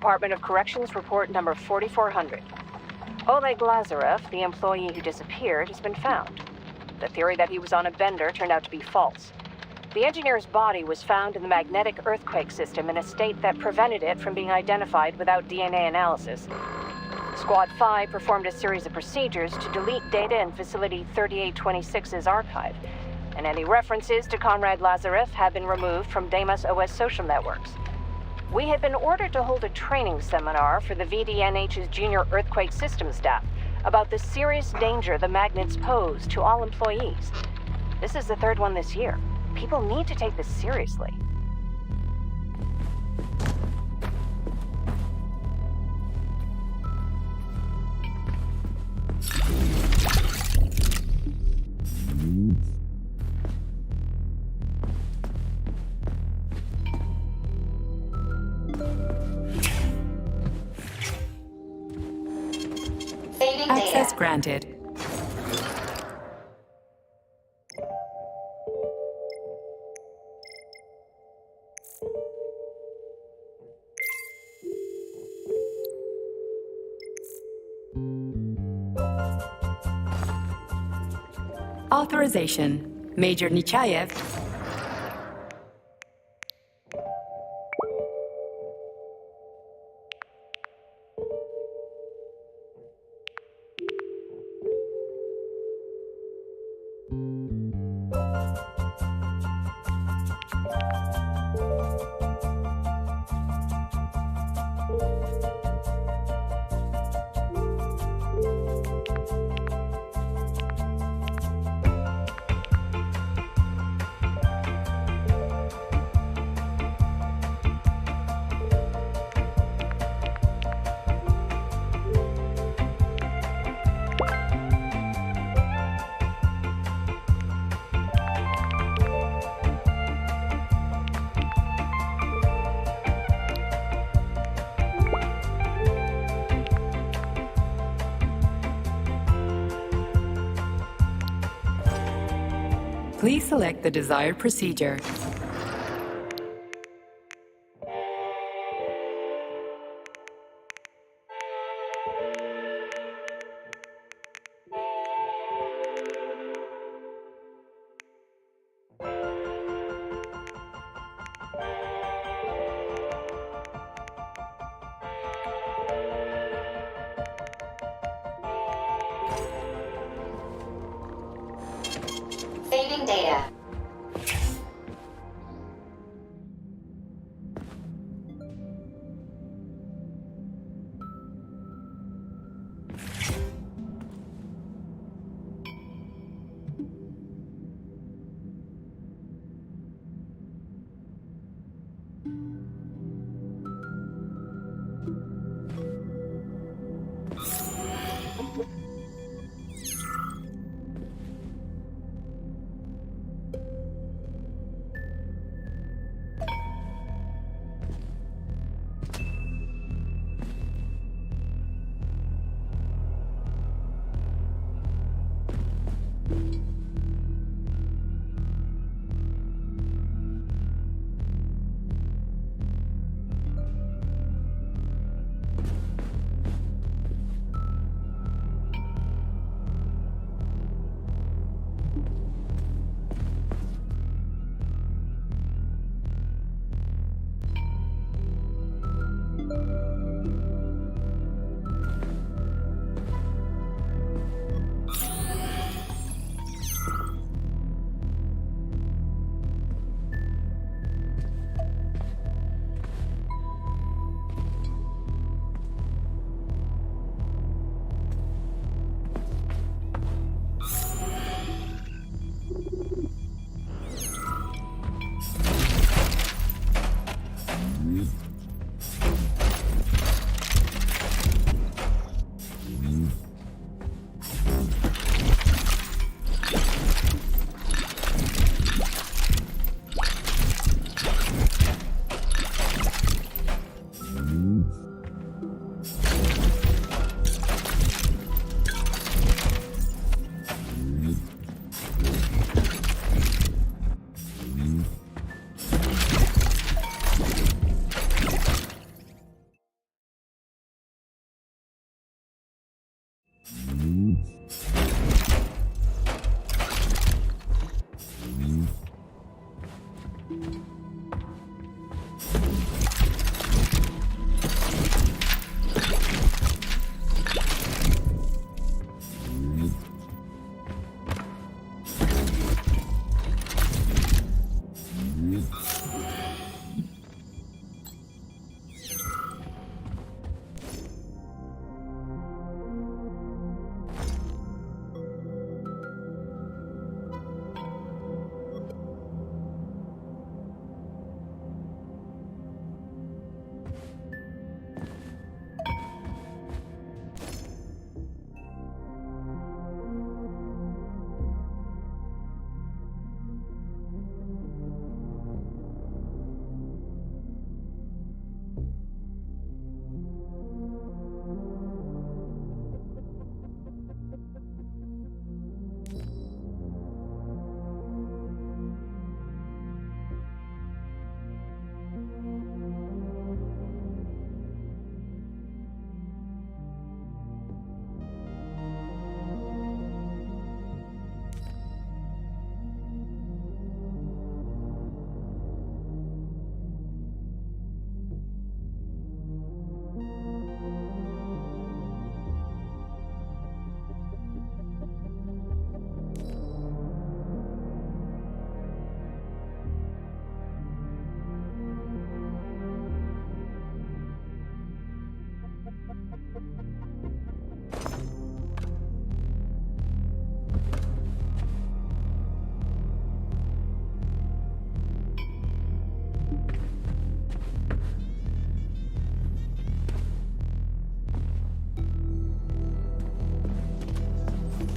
Department of Corrections report number 4400. Oleg Lazarev, the employee who disappeared, has been found. The theory that he was on a bender turned out to be false. The engineer's body was found in the magnetic earthquake system in a state that prevented it from being identified without DNA analysis. Squad 5 performed a series of procedures to delete data in Facility 3826's archive, and any references to Comrade Lazarev have been removed from Deimos OS social networks. We had been ordered to hold a training seminar for the VDNH's junior earthquake systems staff about the serious danger the magnets pose to all employees. This is the third one this year. People need to take this seriously. Saving Access data. granted. Authorization. Major Nechayev. Please select the desired procedure. Saving data.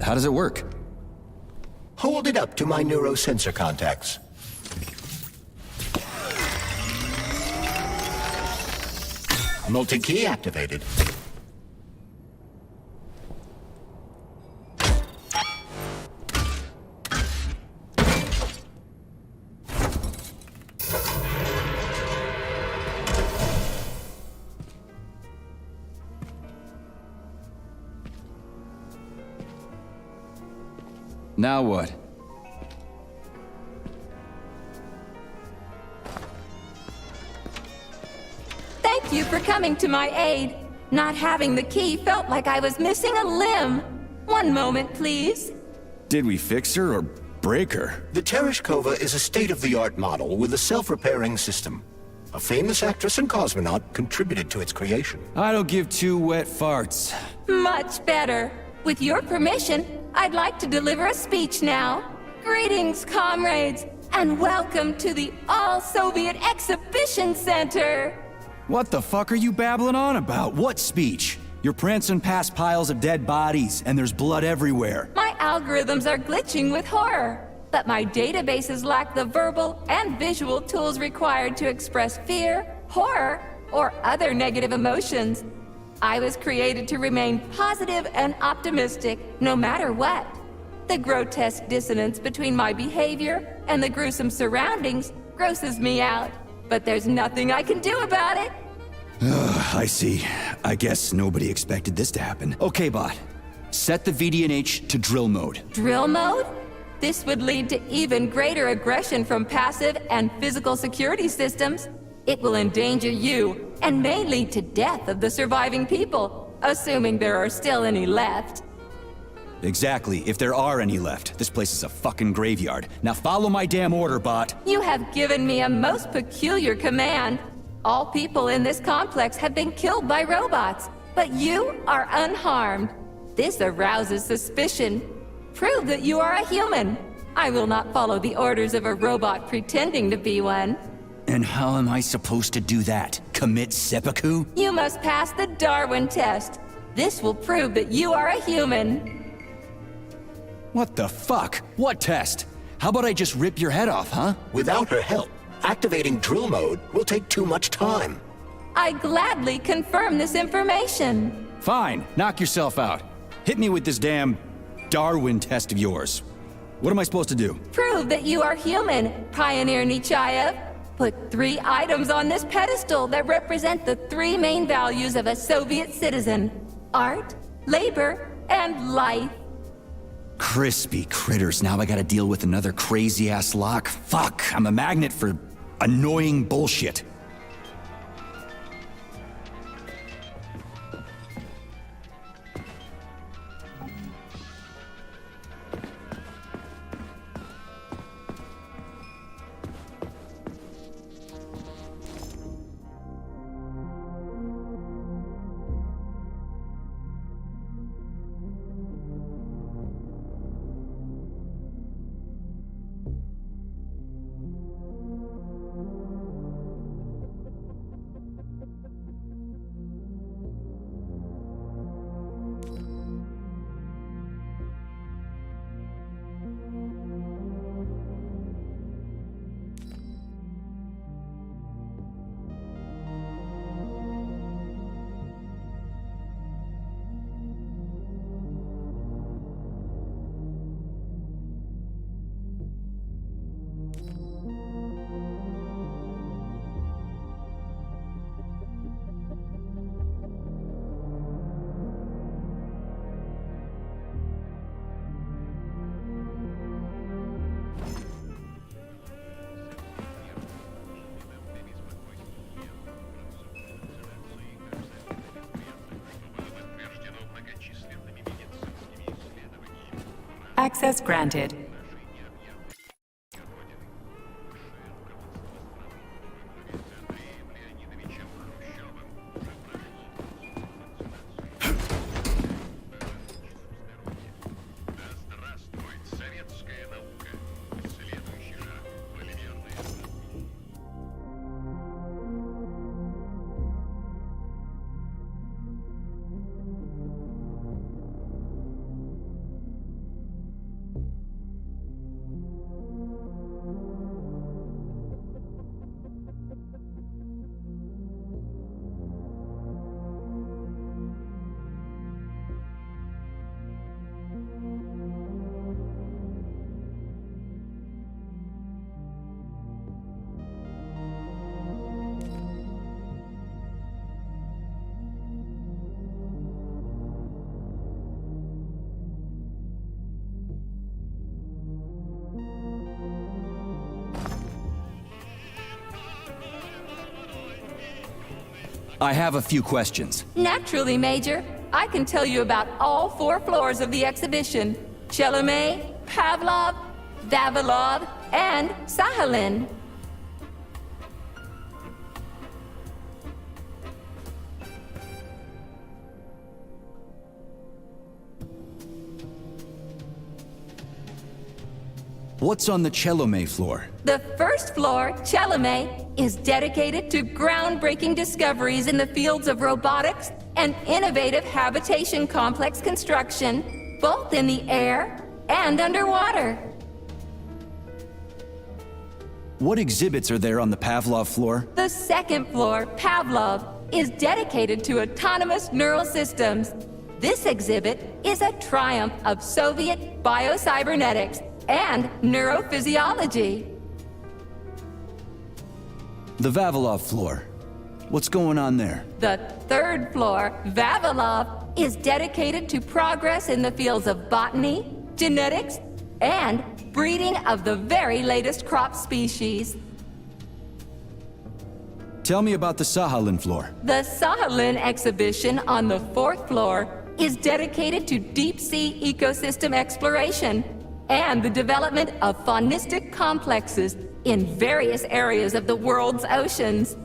How does it work? Hold it up to my neurosensor contacts. Multi-key activated. Now what? Thank you for coming to my aid. Not having the key felt like I was missing a limb. One moment, please. Did we fix her or break her? The Tereshkova is a state-of-the-art model with a self-repairing system. A famous actress and cosmonaut contributed to its creation. I don't give two wet farts. Much better. With your permission, I'd like to deliver a speech now. Greetings, comrades, and welcome to the All-Soviet Exhibition Center. What the fuck are you babbling on about? What speech? You're prancing past piles of dead bodies, and there's blood everywhere. My algorithms are glitching with horror, but my databases lack the verbal and visual tools required to express fear, horror, or other negative emotions. I was created to remain positive and optimistic, no matter what. The grotesque dissonance between my behavior and the gruesome surroundings grosses me out, but there's nothing I can do about it. I see. I guess nobody expected this to happen. Okay, bot. Set the VDNH to drill mode. Drill mode? This would lead to even greater aggression from passive and physical security systems. It will endanger you, and may lead to death of the surviving people, assuming there are still any left. Exactly, if there are any left. This place is a fucking graveyard. Now follow my damn order, bot. You have given me a most peculiar command. All people in this complex have been killed by robots, but you are unharmed. This arouses suspicion. Prove that you are a human. I will not follow the orders of a robot pretending to be one. And how am I supposed to do that? Commit seppuku? You must pass the Darwin test. This will prove that you are a human. What the fuck? What test? How about I just rip your head off, huh? Without her help, activating drill mode will take too much time. I gladly confirm this information. Fine, knock yourself out. Hit me with this damn Darwin test of yours. What am I supposed to do? Prove that you are human, Pioneer Nechayev. Put 3 items on this pedestal that represent the 3 main values of a Soviet citizen: art, labor, and life. Crispy critters, now I gotta deal with another crazy-ass lock? Fuck, I'm a magnet for annoying bullshit. Access granted. I have a few questions. Naturally, Major. I can tell you about all 4 floors of the exhibition. Chelomey, Pavlov, Vavilov, and Sahalin. What's on the Chelomey floor? The first floor, Chelomey, is dedicated to groundbreaking discoveries in the fields of robotics and innovative habitation complex construction, both in the air and underwater. What exhibits are there on the Pavlov floor? The second floor, Pavlov, is dedicated to autonomous neural systems. This exhibit is a triumph of Soviet biocybernetics and neurophysiology. The Vavilov floor. What's going on there? The third floor, Vavilov, is dedicated to progress in the fields of botany, genetics, and breeding of the very latest crop species. Tell me about the Sahalin floor. The Sahalin exhibition on the 4th floor is dedicated to deep-sea ecosystem exploration and the development of faunistic complexes in various areas of the world's oceans.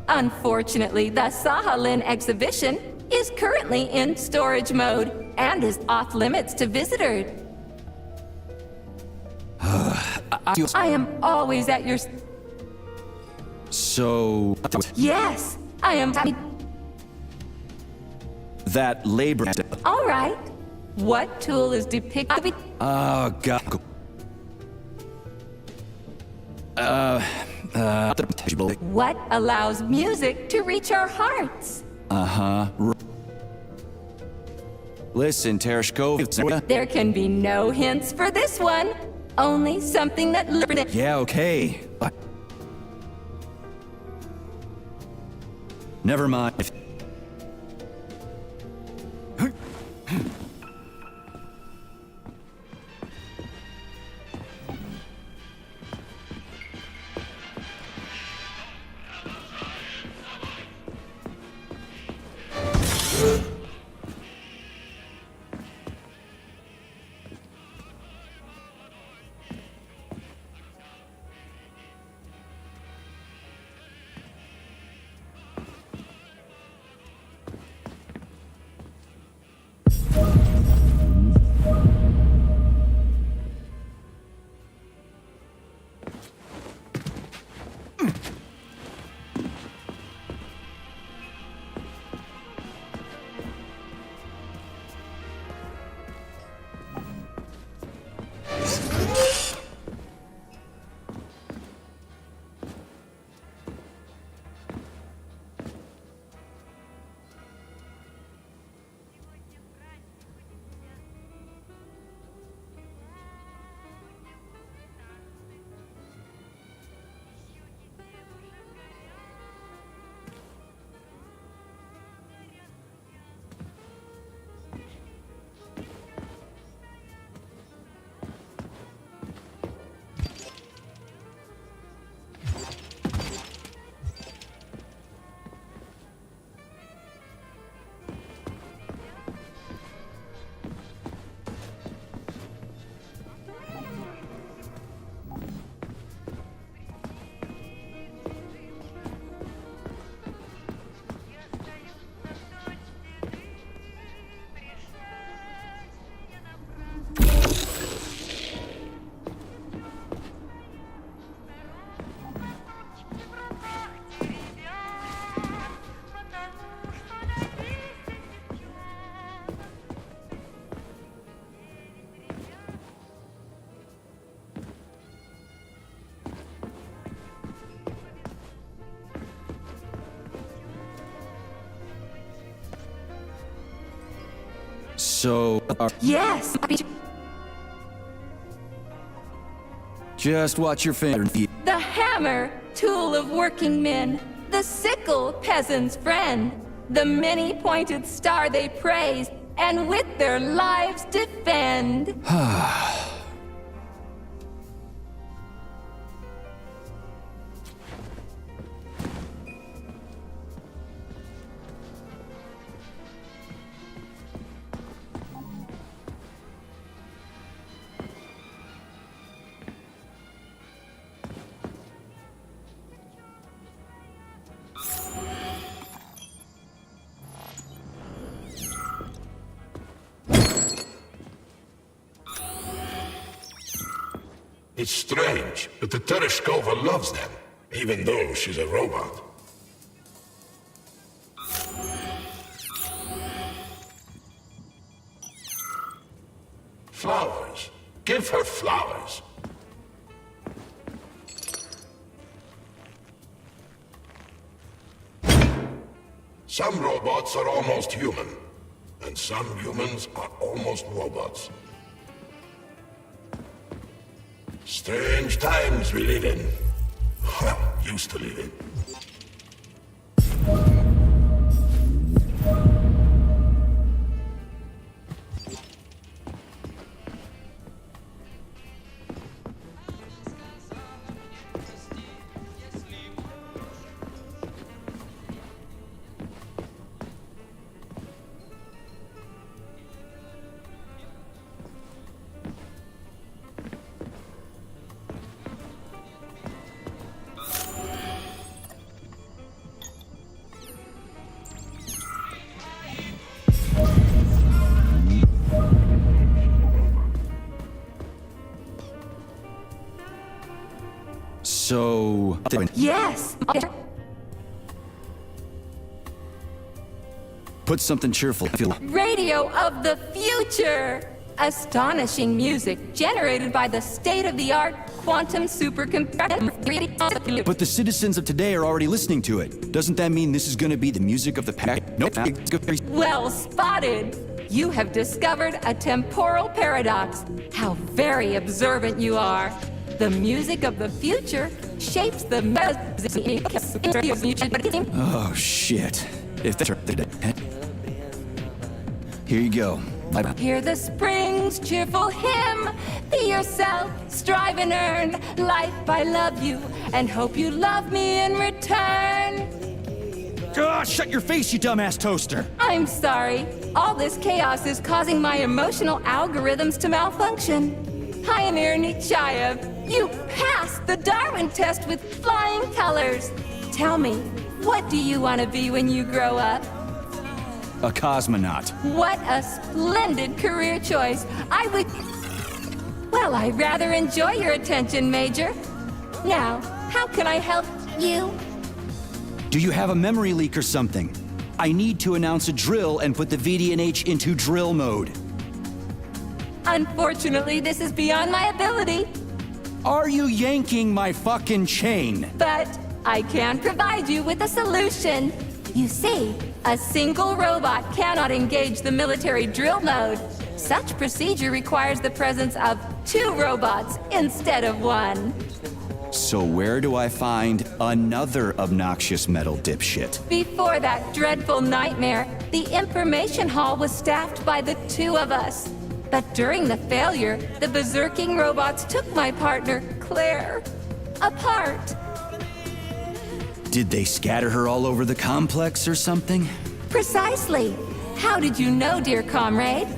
Unfortunately, the Sahalin exhibition is currently in storage mode and is off-limits to visitors. I am always at your... So... Yes, I am... That labor... All right. What tool is depicted? Oh, God. What allows music to reach our hearts? Listen, Tereshkov... There can be no hints for this one. Only something that... Yeah, okay. Never mind. So... Yes! Just watch your finger. The hammer, tool of working men. The sickle, peasant's friend. The many-pointed star they praise, and with their lives defend. It's strange, but the Tereshkova loves them, even though she's a robot. Flowers. Give her flowers. Some robots are almost human, and some humans are almost robots. Strange times we live in. Well, used to live in. So... Yes! Put something cheerful. Radio of the future! Astonishing music generated by the state-of-the-art quantum supercomputer. But the citizens of today are already listening to it. Doesn't that mean this is gonna be the music of the past? Nope. Well spotted! You have discovered a temporal paradox. How very observant you are. The music of the future shapes the Oh, shit. If that's... Here you go. Bye-bye. Hear the spring's cheerful hymn. Be yourself, strive and earn. Life, I love you, and hope you love me in return. Shut your face, you dumbass toaster! I'm sorry. All this chaos is causing my emotional algorithms to malfunction. Pioneer Nechayev, you passed the Darwin test with flying colors. Tell me, what do you want to be when you grow up? A cosmonaut. What a splendid career choice. Well, I rather enjoy your attention, Major. Now, how can I help you? Do you have a memory leak or something? I need to announce a drill and put the VDNH into drill mode. Unfortunately, this is beyond my ability. Are you yanking my fucking chain? But I can provide you with a solution. You see, a single robot cannot engage the military drill mode. Such procedure requires the presence of 2 robots instead of 1. So where do I find another obnoxious metal dipshit? Before that dreadful nightmare, the information hall was staffed by the 2 of us. But during the failure, the berserking robots took my partner, Claire, apart. Did they scatter her all over the complex or something? Precisely. How did you know, dear comrade?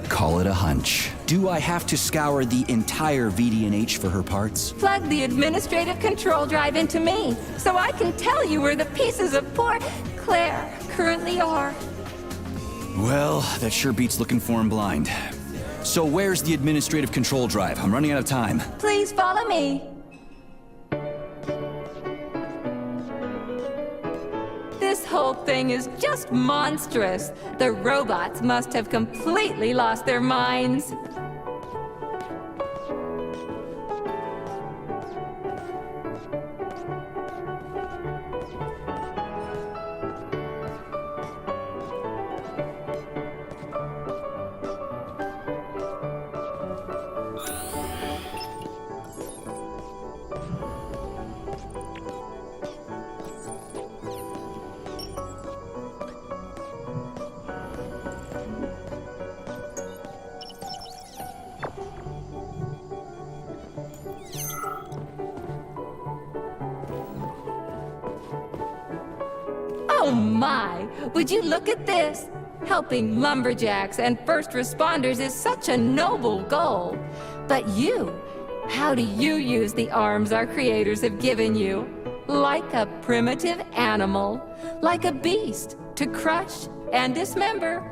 Call it a hunch. Do I have to scour the entire VDNH for her parts? Plug the administrative control drive into me, so I can tell you where the pieces of poor Claire currently are. Well, that sure beats looking for him blind. So where's the administrative control drive? I'm running out of time. Please follow me. This whole thing is just monstrous. The robots must have completely lost their minds. Oh my! Would you look at this? Helping lumberjacks and first responders is such a noble goal. But you, how do you use the arms our creators have given you? Like a primitive animal, like a beast, to crush and dismember.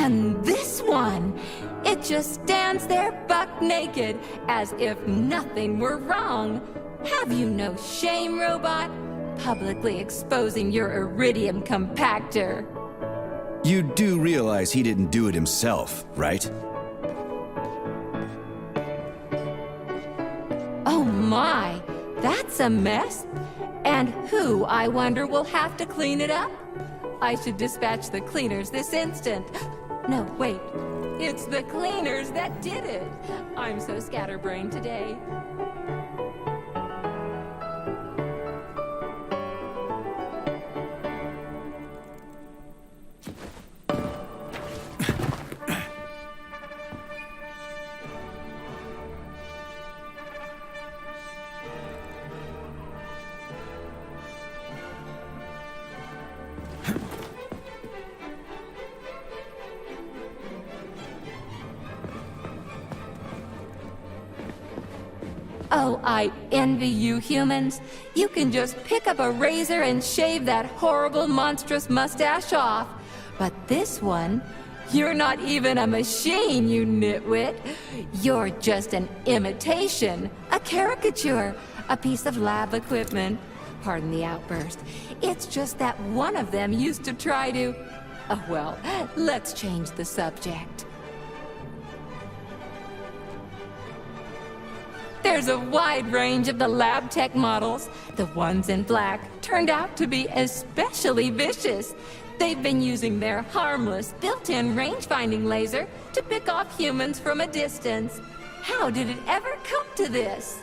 And this one, it just stands there buck naked, as if nothing were wrong. Have you no shame, robot? Publicly exposing your iridium compactor. You do realize he didn't do it himself, right? Oh my, that's a mess. And who, I wonder, will have to clean it up? I should dispatch the cleaners this instant. No, wait. It's the cleaners that did it. I'm so scatterbrained today. Oh, I envy you humans. You can just pick up a razor and shave that horrible, monstrous mustache off. But this one, you're not even a machine, you nitwit. You're just an imitation, a caricature, a piece of lab equipment. Pardon the outburst. It's just that one of them used to try to... Oh, well, let's change the subject. There's a wide range of the lab tech models. The ones in black turned out to be especially vicious. They've been using their harmless, built-in range-finding laser to pick off humans from a distance. How did it ever come to this?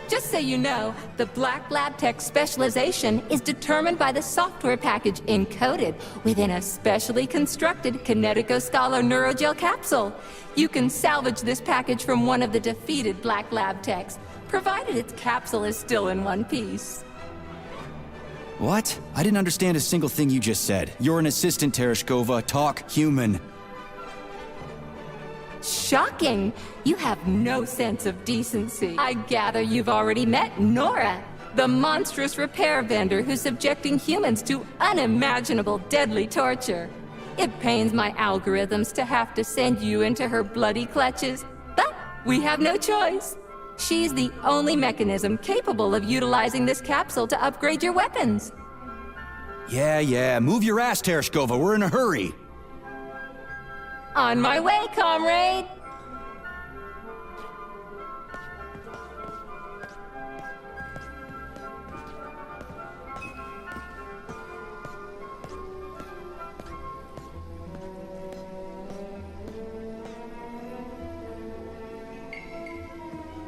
Just so you know, the black lab tech specialization is determined by the software package encoded within a specially constructed Kinetico-Scholar Neurogel capsule. You can salvage this package from one of the defeated black lab techs, provided its capsule is still in one piece. What? I didn't understand a single thing you just said. You're an assistant, Tereshkova. Talk human. Shocking! You have no sense of decency. I gather you've already met Nora, the monstrous repair vendor who's subjecting humans to unimaginable deadly torture. It pains my algorithms to have to send you into her bloody clutches, but we have no choice. She's the only mechanism capable of utilizing this capsule to upgrade your weapons. Yeah, move your ass, Tereshkova. We're in a hurry. On my way, comrade!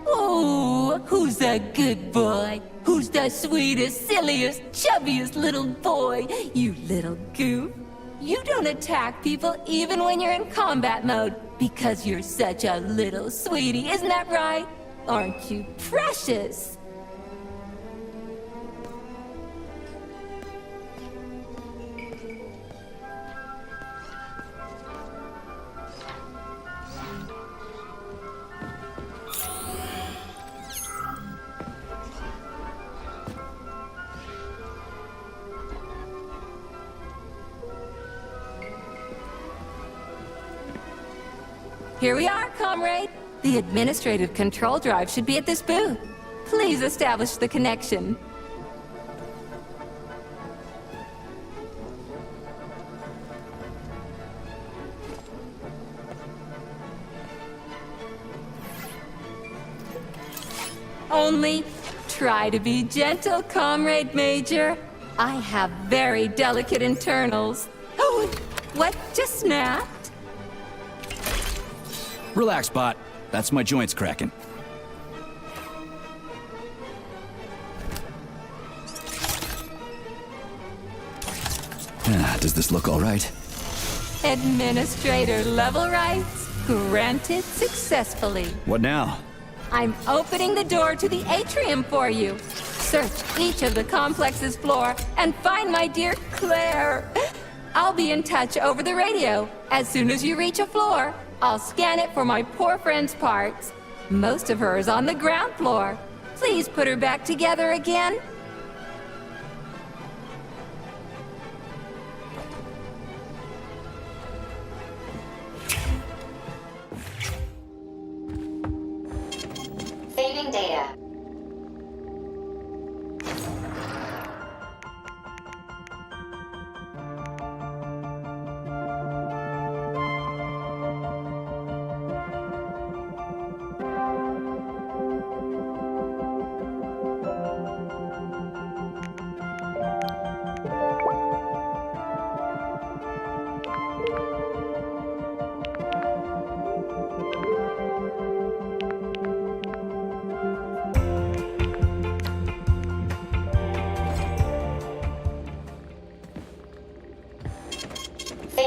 Oh, who's a good boy? Who's the sweetest, silliest, chubbiest little boy? You little goof. You don't attack people even when you're in combat mode because you're such a little sweetie, isn't that right? Aren't you precious? Here we are, comrade. The administrative control drive should be at this booth. Please establish the connection. Only try to be gentle, Comrade Major. I have very delicate internals. Oh, what just snapped? Relax, bot. That's my joints cracking. Does this look all right? Administrator level rights granted successfully. What now? I'm opening the door to the atrium for you. Search each of the complex's floor and find my dear Claire. I'll be in touch over the radio. As soon as you reach a floor, I'll scan it for my poor friend's parts. Most of her is on the ground floor. Please put her back together again.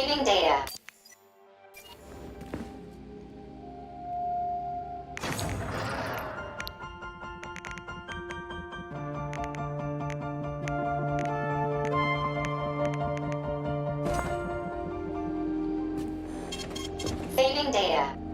Saving data. Saving data.